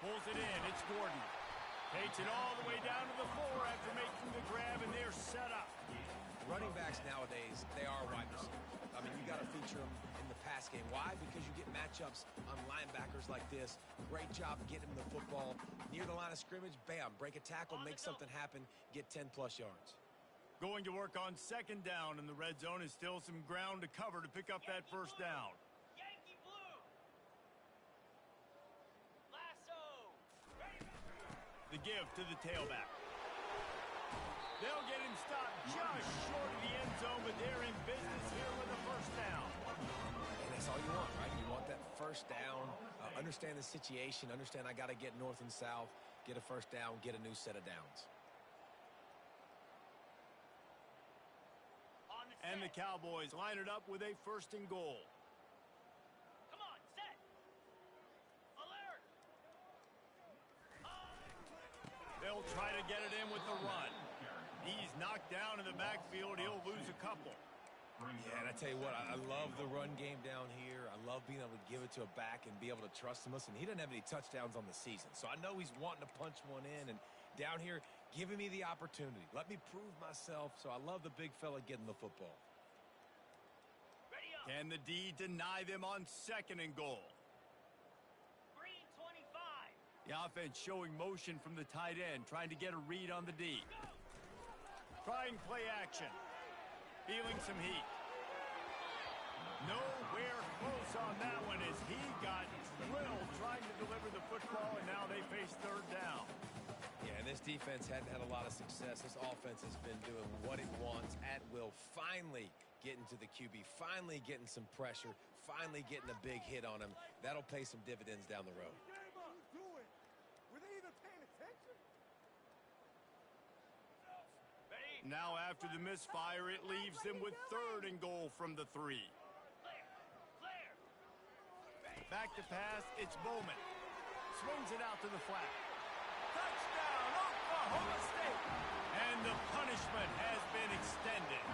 Pulls it in. It's Gordon. Takes it all the way down to the floor after making the grab, and they're set up. Running backs nowadays, they are wide receivers. I mean, you got to feature them in the pass game. Why? Because you get matchups on linebackers like this. Great job getting them the football. Near the line of scrimmage, bam, break a tackle, make something happen, get 10-plus yards. Going to work on second down in the red zone, and still some ground to cover to pick up that first down. The give to the tailback. They'll get him stopped just short of the end zone, but they're in business here with a first down. And that's all you want, right? You want that first down, understand the situation, understand I got to get north and south, get a first down, get a new set of downs. And the Cowboys line it up with a first and goal. They'll try to get it in with the run. He's knocked down in the backfield. He'll lose a couple. Yeah, and I tell you what, I love the run game down here. I love being able to give it to a back and be able to trust him. Listen, he doesn't have any touchdowns on the season, so I know he's wanting to punch one in. And down here, giving me the opportunity. Let me prove myself, so I love the big fella getting the football. Can the D deny them on second and goal? The offense showing motion from the tight end, trying to get a read on the D. Trying play action. Feeling some heat. Nowhere close on that one as he got drilled trying to deliver the football, and now they face third down. Yeah, and this defense hadn't had a lot of success. This offense has been doing what it wants at will. Finally getting to the QB, finally getting some pressure, finally getting a big hit on him. That'll pay some dividends down the road. Now after the misfire, it leaves them with third and goal from the 3. Back to pass, it's Bowman. Swings it out to the flat. Touchdown, Oklahoma State! And the punishment has been extended.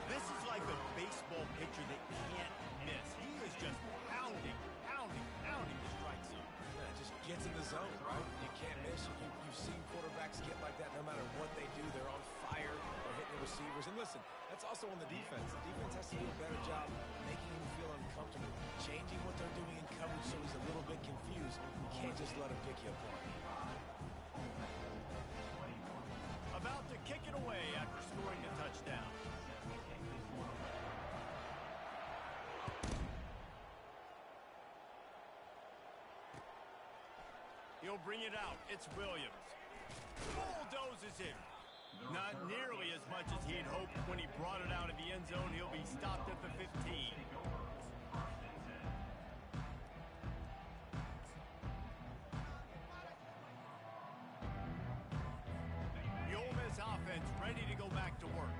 This is like a baseball pitcher that can't miss. He is just pounding the strike zone. Yeah, it just gets in the zone, right? You can't miss. You've seen quarterbacks get like that no matter what they do. They're on fire. They're hitting the receivers. And listen, that's also on the defense. The defense has to do a better job making him feel uncomfortable, changing what they're doing in coverage so he's a little bit confused. You can't just let him pick you apart. About to kick it away after scoring a touchdown. He'll bring it out. It's Williams. Bulldozes him. Not nearly as much as he had hoped when he brought it out of the end zone. He'll be stopped at the 15. The Ole Miss offense ready to go back to work.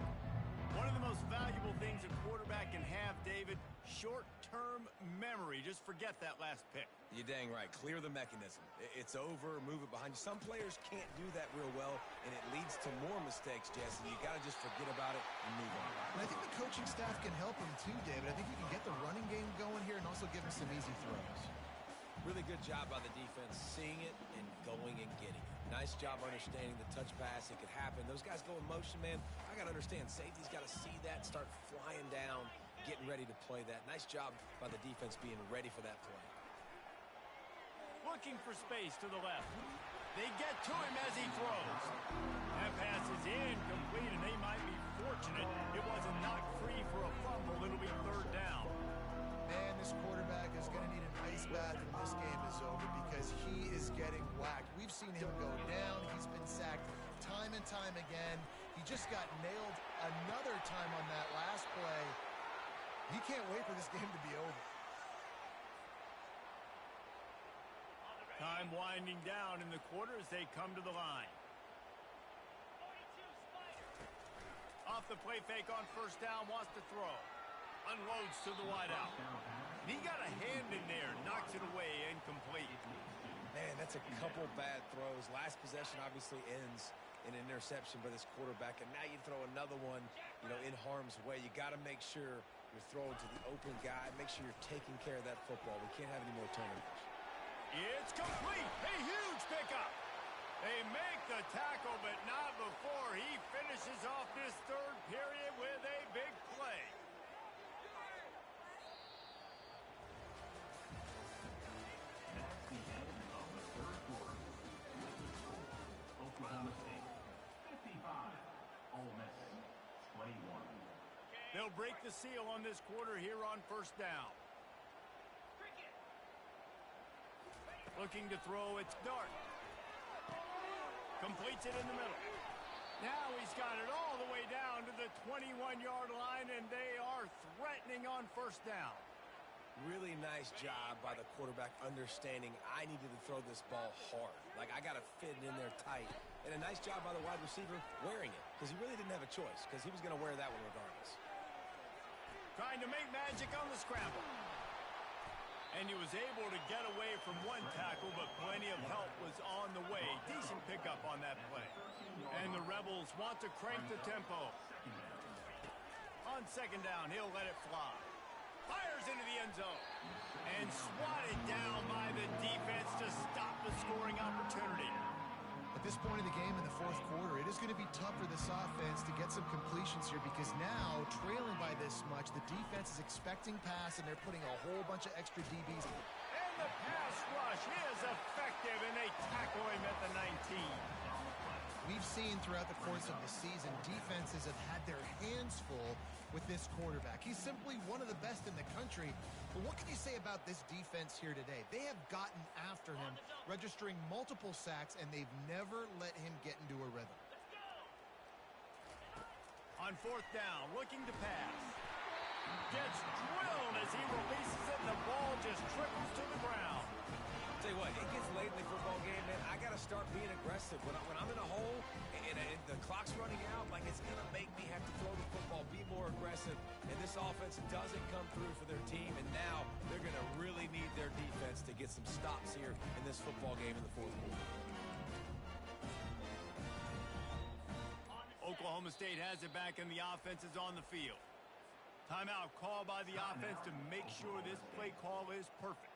One of the most valuable things a quarterback can have, David, short-term memory. Just forget that last pick. You're dang right. Clear the mechanism. It's over, move it behind you. Some players can't do that real well, and it leads to more mistakes, Jesse. You got to just forget about it and move on. And I think the coaching staff can help him too, David. I think you can get the running game going here and also give him some easy throws. Really good job by the defense, seeing it and going and getting it. Nice job understanding the touch pass. It could happen. Those guys go in motion, man. I got to understand. Safety's got to see that, start flying down, getting ready to play that. Nice job by the defense being ready for that play. Looking for space to the left. They get to him as he throws. That pass is incomplete, and they might be fortunate it wasn't knocked free for a fumble. It'll be third down. Man, this quarterback is going to need an ice bath when this game is over because he is getting whacked. We've seen him go down. He's been sacked time and time again. He just got nailed another time on that last play. He can't wait for this game to be over. Time winding down in the quarter as they come to the line. Off the play fake on first down, wants to throw. Unloads to the wideout. He got a hand in there, knocks it away, incomplete. Man, that's a couple bad throws. Last possession obviously ends in an interception by this quarterback, and now you throw another one, in harm's way. You got to make sure you're throwing to the open guy. Make sure you're taking care of that football. We can't have any more turnovers. It's complete. A huge pickup. They make the tackle, but not before he finishes off this third period with a big play. That's the end of the third quarter. Oklahoma State 55, Ole Miss 21. They'll break the seal on this quarter here on first down. Looking to throw, it's Dart. Completes it in the middle. Now he's got it all the way down to the 21-yard line, and they are threatening on first down. Really nice job by the quarterback understanding I needed to throw this ball hard. Like, I got to fit it in there tight. And a nice job by the wide receiver wearing it, because he really didn't have a choice, because he was going to wear that one regardless. Trying to make magic on the scramble. And he was able to get away from one tackle, but plenty of help was on the way. Decent pickup on that play. And the Rebels want to crank the tempo. On second down, he'll let it fly. Fires into the end zone. And swatted down by the defense to stop the scoring opportunity. At this point in the game in the fourth quarter, it is going to be tough for this offense to get some completions here because now, trailing by this much, the defense is expecting pass and they're putting a whole bunch of extra DBs. And the pass rush is effective, and they tackle him at the 19. We've seen throughout the course of the season, defenses have had their hands full with this quarterback. He's simply one of the best in the country. But what can you say about this defense here today? They have gotten after him, registering multiple sacks, and they've never let him get into a rhythm. On fourth down, looking to pass. Gets drilled as he releases it, and the ball just trickles to the ground. Tell you what, it gets late in the football game, man. I got to start being aggressive. When I'm in a hole and the clock's running out, like, it's going to make me have to throw the football, be more aggressive. And this offense doesn't come through for their team, and now they're going to really need their defense to get some stops here in this football game in the fourth quarter. Oklahoma State has it back, and the offense is on the field. Timeout call by the offense to make sure this play call is perfect.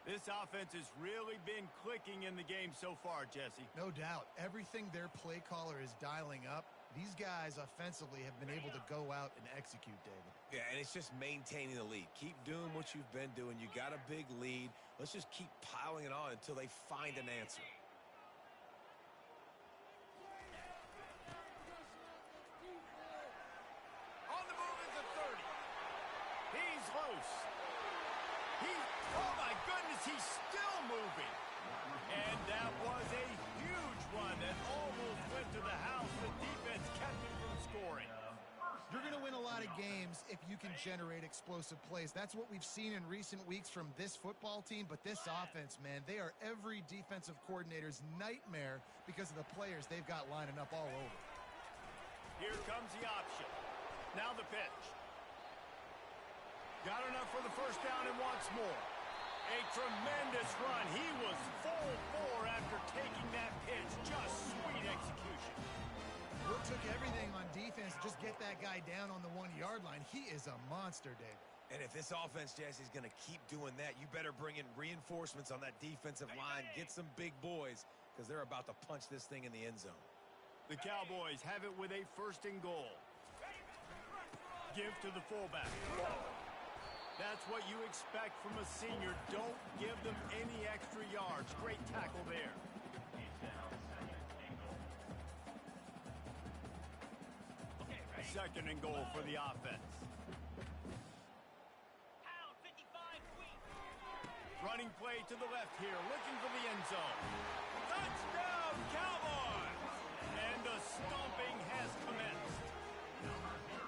This offense has really been clicking in the game so far, Jesse. No doubt. Everything their play caller is dialing up, these guys offensively have been able to go out and execute, David. Yeah, and it's just maintaining the lead. Keep doing what you've been doing. You got a big lead. Let's just keep piling it on until they find an answer. On the move is the 30. He's loose. Oh my goodness, he's still moving. And that was a huge one that almost went to the house. The defense kept him from scoring. You're going to win a lot of games if you can generate explosive plays. That's what we've seen in recent weeks from this football team. But this offense, man, they are every defensive coordinator's nightmare because of the players they've got lining up all over. Here comes the option. Now the pitch. Got enough for the first down and wants more. A tremendous run. He was full bore after taking that pitch. Just sweet execution. It took everything on defense to just get that guy down on the 1-yard line. He is a monster, Dave. And if this offense, Jesse, is going to keep doing that, you better bring in reinforcements on that defensive line. Get some big boys because they're about to punch this thing in the end zone. The Cowboys have it with a 1st and goal. Give to the fullback. That's what you expect from a senior. Don't give them any extra yards. Great tackle there. Second and goal for the offense. Running play to the left here, looking for the end zone. Touchdown, Cowboys! And the stomping has commenced.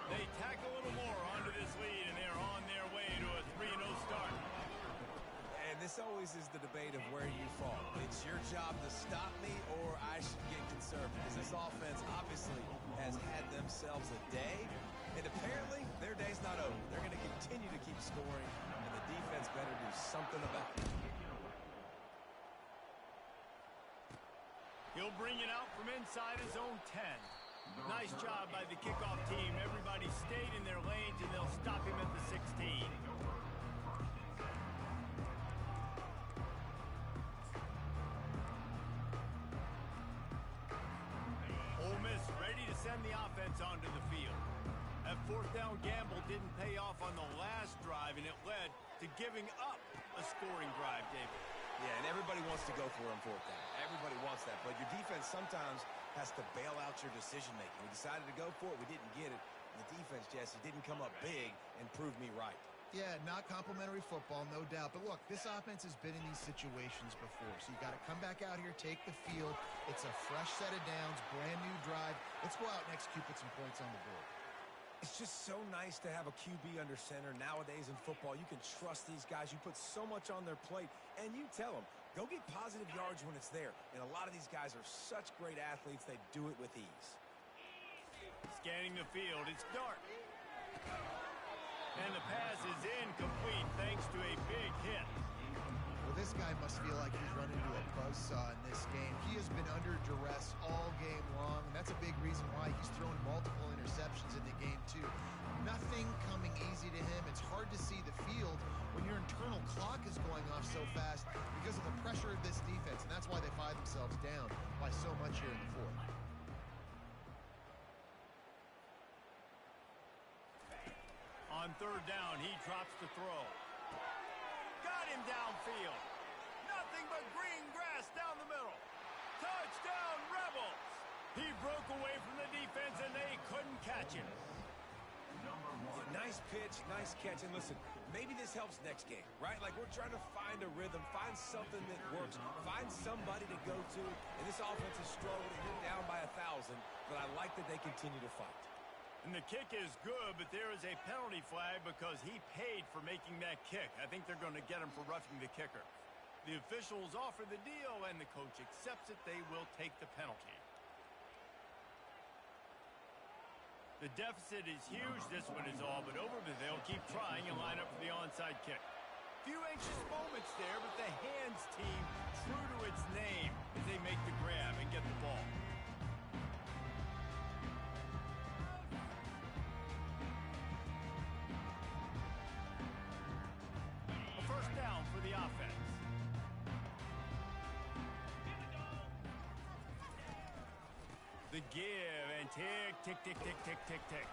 They tack a little more onto this lead, and they're on their way to a 3-0 start. And this always is the debate of where you fall. It's your job to stop me, or I should get concerned, because this offense obviously has had themselves a day, and apparently their day's not over. They're going to continue to keep scoring, and the defense better do something about it. He'll bring it out from inside his own 10. Nice job by the kickoff team. Everybody stayed in their lanes, and they'll stop him at the 16. Ole Miss ready to send the offense onto the field. That 4th down gamble didn't pay off on the last drive, and it led to giving up a scoring drive, David. Yeah, and everybody wants to go for it on 4th down. Everybody wants that, but your defense sometimes has to bail out your decision-making. We decided to go for it. We didn't get it. And the defense, Jesse, didn't come up big and prove me right. Yeah, not complimentary football, no doubt. But look, this offense has been in these situations before, so you got to come back out here, take the field. It's a fresh set of downs, brand new drive. Let's go out and execute, put some points on the board. It's just so nice to have a QB under center. Nowadays in football, you can trust these guys. You put so much on their plate, and you tell them, go get positive yards when it's there. And a lot of these guys are such great athletes, they do it with ease. Scanning the field, it's Dart. And the pass is incomplete thanks to a big hit. Well, this guy must feel like he's run into a buzzsaw in this game. He has been under duress all game long, and that's a big reason why he's thrown multiple interceptions in the game, too. Nothing coming easy to him. It's hard to see the field when your internal clock is going off so fast because of the pressure of this defense, and that's why they find themselves down by so much here in the 4th. On 3rd down, he drops the throw. Got him downfield. Nothing but green grass down the middle. Touchdown, Rebels! He broke away from the defense, and they couldn't catch him. Nice pitch, nice catch. And listen, maybe this helps next game, right? Like, we're trying to find a rhythm, find something that works, find somebody to go to. And this offense is struggling. You're down by 1,000, but I like that they continue to fight. And the kick is good, but there is a penalty flag because he paid for making that kick. I think they're going to get him for roughing the kicker. The officials offer the deal, and the coach accepts it. They will take the penalty. The deficit is huge. This one is all but over, but they'll keep trying and line up for the onside kick. Few anxious moments there, but the hands team true to its name as they make the grab and get the ball. A 1st down for the offense. The give and tick, tick, tick, tick, tick, tick, tick.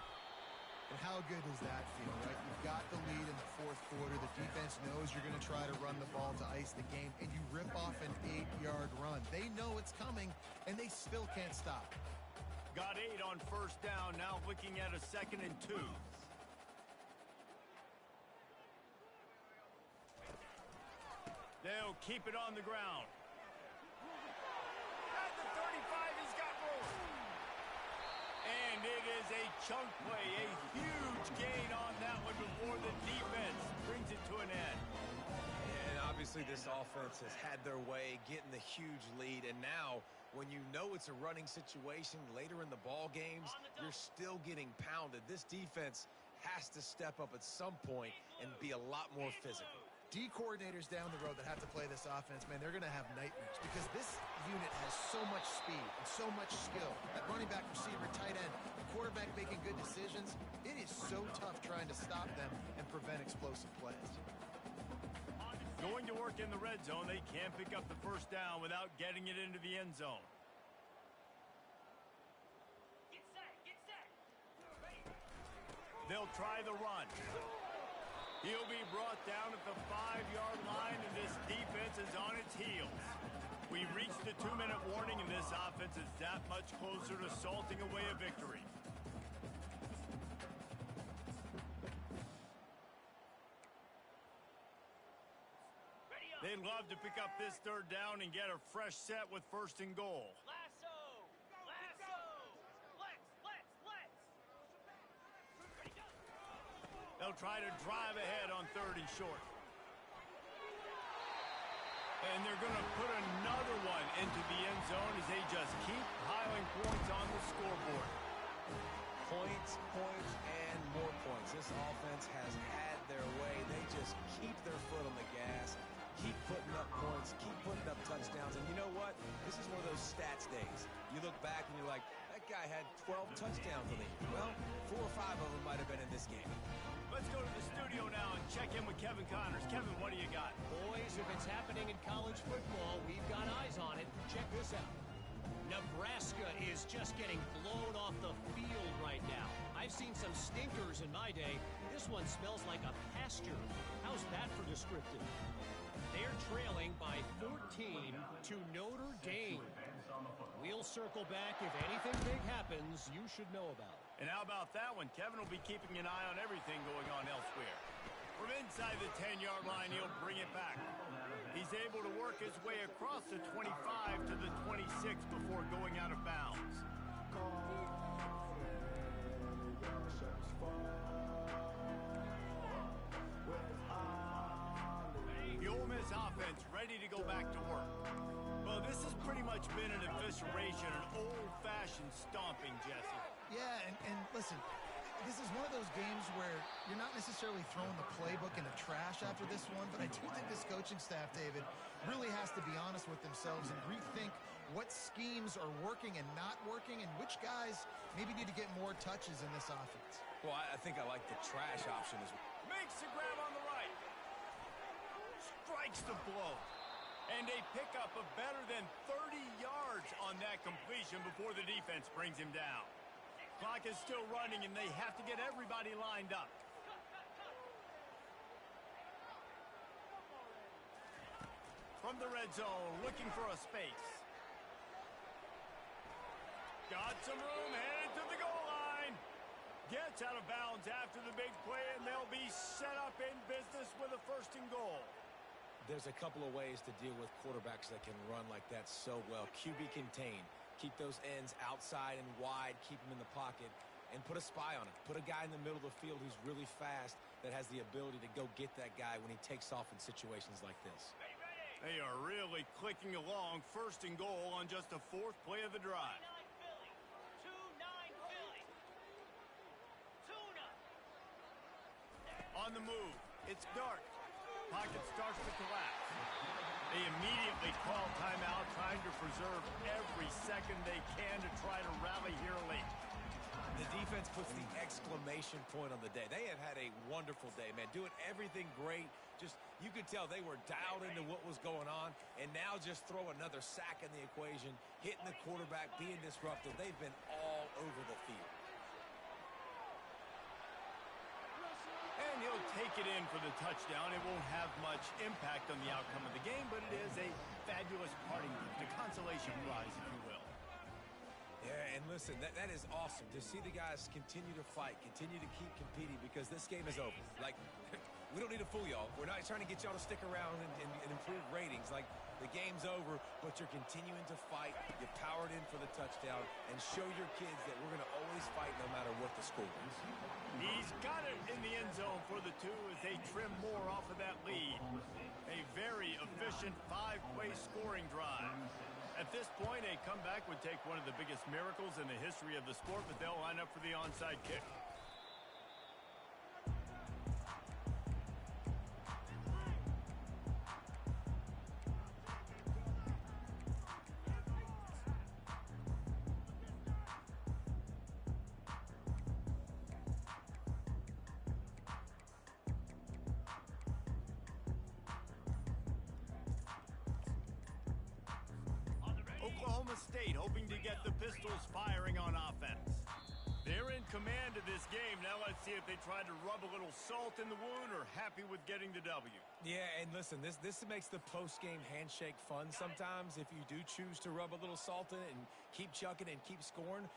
And how good does that feel, right? You've got the lead in the 4th quarter. The defense knows you're going to try to run the ball to ice the game, and you rip off an 8-yard run. They know it's coming, and they still can't stop. Got 8 on 1st down, now looking at a 2nd and 2. They'll keep it on the ground. At the 35, he's got room. And it is a chunk play, a huge gain on that one before the defense brings it to an end. And obviously this offense has had their way, getting the huge lead, and now when you know it's a running situation later in the ball games, you're still getting pounded. This defense has to step up at some point and be a lot more physical. D coordinators down the road that have to play this offense, man, they're going to have nightmares because this unit has so much speed and so much skill. At running back, receiver, tight end, the quarterback making good decisions. It is so tough trying to stop them and prevent explosive plays. Going to work in the red zone, they can't pick up the first down without getting it into the end zone. Get set. They'll try the run. He'll be brought down at the 5-yard line, and this defense is on its heels. We reached the 2-minute warning, and this offense is that much closer to salting away a victory. They'd love to pick up this third down and get a fresh set with 1st and goal. Lasso. Let's. Ready, go. They'll try to drive ahead on 3rd and short. And they're going to put another one into the end zone as they just keep piling points on the scoreboard. Points, and more points. This offense has had their way. They just keep their foot on the gas, keep putting up points, keep putting up touchdowns. And you know what? This is one of those stats days. You look back and you're like, that guy had 12 touchdowns on the year. Well, 4 or 5 of them might have been in this game. Let's go to the studio now and check in with Kevin Connors. Kevin, what do you got? Boys, if it's happening in college football, we've got eyes on it. Check this out. Nebraska is just getting blown off the field right now. I've seen some stinkers in my day. This one smells like a pasture. How's that for descriptive? They're trailing by 14 to Notre Dame. We'll circle back. If anything big happens, you should know about it. And how about that one? Kevin will be keeping an eye on everything going on elsewhere. From inside the 10-yard line, he'll bring it back. He's able to work his way across the 25 to the 26 before going out of bounds. The Ole Miss offense ready to go back to work. Well, this has pretty much been an evisceration, an old-fashioned stomping, Jesse. Yeah, and listen, this is one of those games where you're not necessarily throwing the playbook in the trash after this one, but I do think this coaching staff, David, really has to be honest with themselves and rethink what schemes are working and not working and which guys maybe need to get more touches in this offense. Well, I think I like the trash option as well. Makes the grab on the right. Strikes the blow. And a pickup of better than 30 yards on that completion before the defense brings him down. Clock is still running, and they have to get everybody lined up. From the red zone, looking for a space. Got some room, headed to the goal line. Gets out of bounds after the big play, and they'll be set up in business with a 1st and goal. There's a couple of ways to deal with quarterbacks that can run like that so well. QB contain. Keep those ends outside and wide. Keep them in the pocket. And put a spy on it. Put a guy in the middle of the field who's really fast that has the ability to go get that guy when he takes off in situations like this. They are really clicking along. 1st and goal on just the 4th play of the drive. 2-9 Philly. Tuna. On the move. It's dark. Pocket starts to collapse. They immediately call timeout, trying to preserve every second they can to try to rally here late. The defense puts the exclamation point on the day. They have had a wonderful day, man. Doing everything great. Just, you could tell they were dialed into what was going on. And now just throw another sack in the equation, hitting the quarterback, being disruptive. They've been all over the field. And he'll take it in for the touchdown. It won't have much impact on the outcome of the game, but it is a fabulous parting gift, a consolation prize, if you will. Yeah, and listen, that is awesome to see the guys continue to fight, continue to keep competing, because this game is over. Like, we don't need to fool y'all. We're not trying to get y'all to stick around and improve ratings. Like, the game's over, but you're continuing to fight. You powered in for the touchdown, and show your kids that we're going to always fight no matter what the score is. He's got it in the end zone for the 2 as they trim more off of that lead. A very efficient 5-play scoring drive. At this point, a comeback would take one of the biggest miracles in the history of the sport, but they'll line up for the onside kick. Oklahoma State hoping to get the Pistols firing on offense. They're in command of this game. Now let's see if they try to rub a little salt in the wound or happy with getting the W. Yeah, and listen, this makes the post-game handshake fun sometimes if you do choose to rub a little salt in it and keep chucking and keep scoring.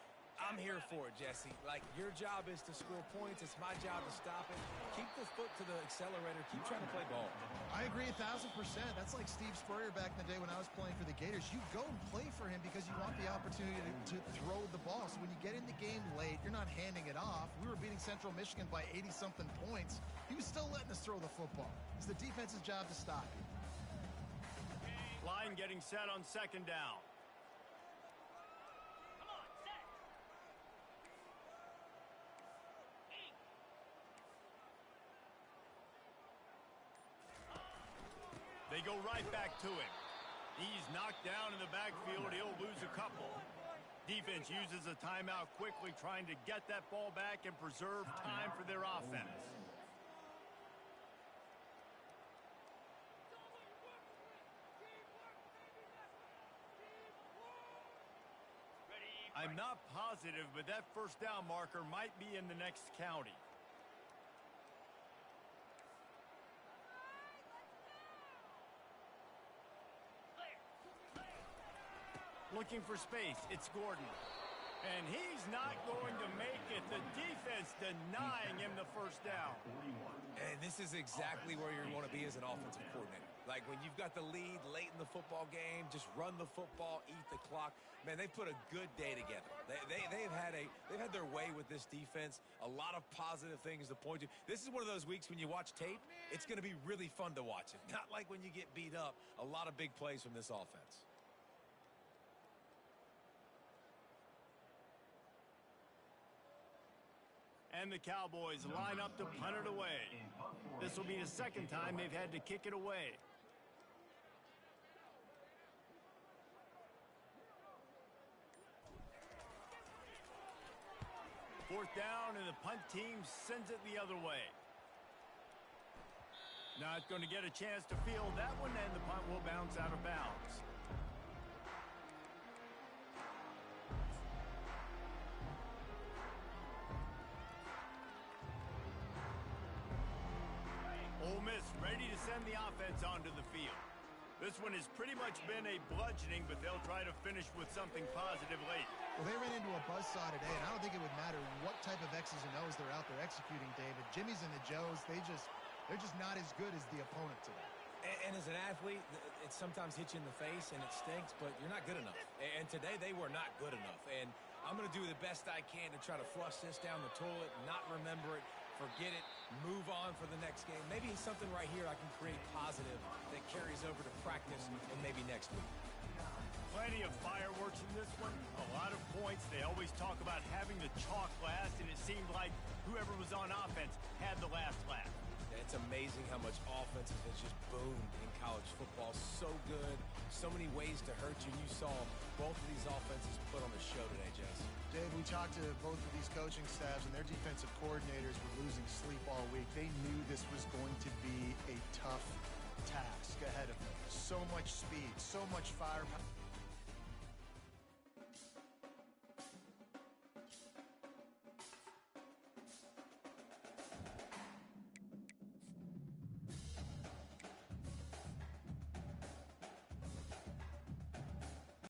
I'm here for it, Jesse. Like, your job is to score points. It's my job to stop it. Keep the foot to the accelerator. Keep trying to play ball. I agree 1,000%. That's like Steve Spurrier back in the day when I was playing for the Gators. You go and play for him because you want the opportunity to throw the ball. So when you get in the game late, you're not handing it off. We were beating Central Michigan by 80-something points. He was still letting us throw the football. It's the defense's job to stop it. Line getting set on second down. Come on, set. Eat. They go right back to him. He's knocked down in the backfield. He'll lose a couple. Defense uses a timeout quickly, trying to get that ball back and preserve time for their offense. Ready. I'm not positive, but that first down marker might be in the next county. Looking for space. It's Gordon. And he's not going to make it. The defense denying him the first down. And this is exactly where you want to be as an offensive coordinator. Like, when you've got the lead late in the football game, just run the football, eat the clock. Man, they've put a good day together. They've had their way with this defense. A lot of positive things to point to. This is one of those weeks when you watch tape, it's going to be really fun to watch it. Not like when you get beat up. A lot of big plays from this offense. And the Cowboys line up to punt it away. This will be the second time they've had to kick it away. Fourth down, and the punt team sends it the other way. Not going to get a chance to field that one, and the punt will bounce out of bounds. Ole Miss ready to send the offense onto the field. This one has pretty much been a bludgeoning, but they'll try to finish with something positive late. Well, they ran into a buzzsaw today, and I don't think it would matter what type of X's and O's they're out there executing, David. Jimmy's and the Joes, they're just not as good as the opponent today. And as an athlete, it sometimes hits you in the face and it stinks, but you're not good enough. And today they were not good enough. And I'm going to do the best I can to try to flush this down the toilet, not remember it, forget it, move on for the next game. Maybe something right here I can create positive that carries over to practice and maybe next week. Plenty of fireworks in this one. A lot of points. They always talk about having the chalk last, and it seemed like whoever was on offense had the last laugh. It's amazing how much offense has just boomed in college football. So good. So many ways to hurt you. You saw both of these offenses put on a show today, Jess. Dave, we talked to both of these coaching staffs, and their defensive coordinators were losing sleep all week. They knew this was going to be a tough task ahead of them. So much speed, so much firepower.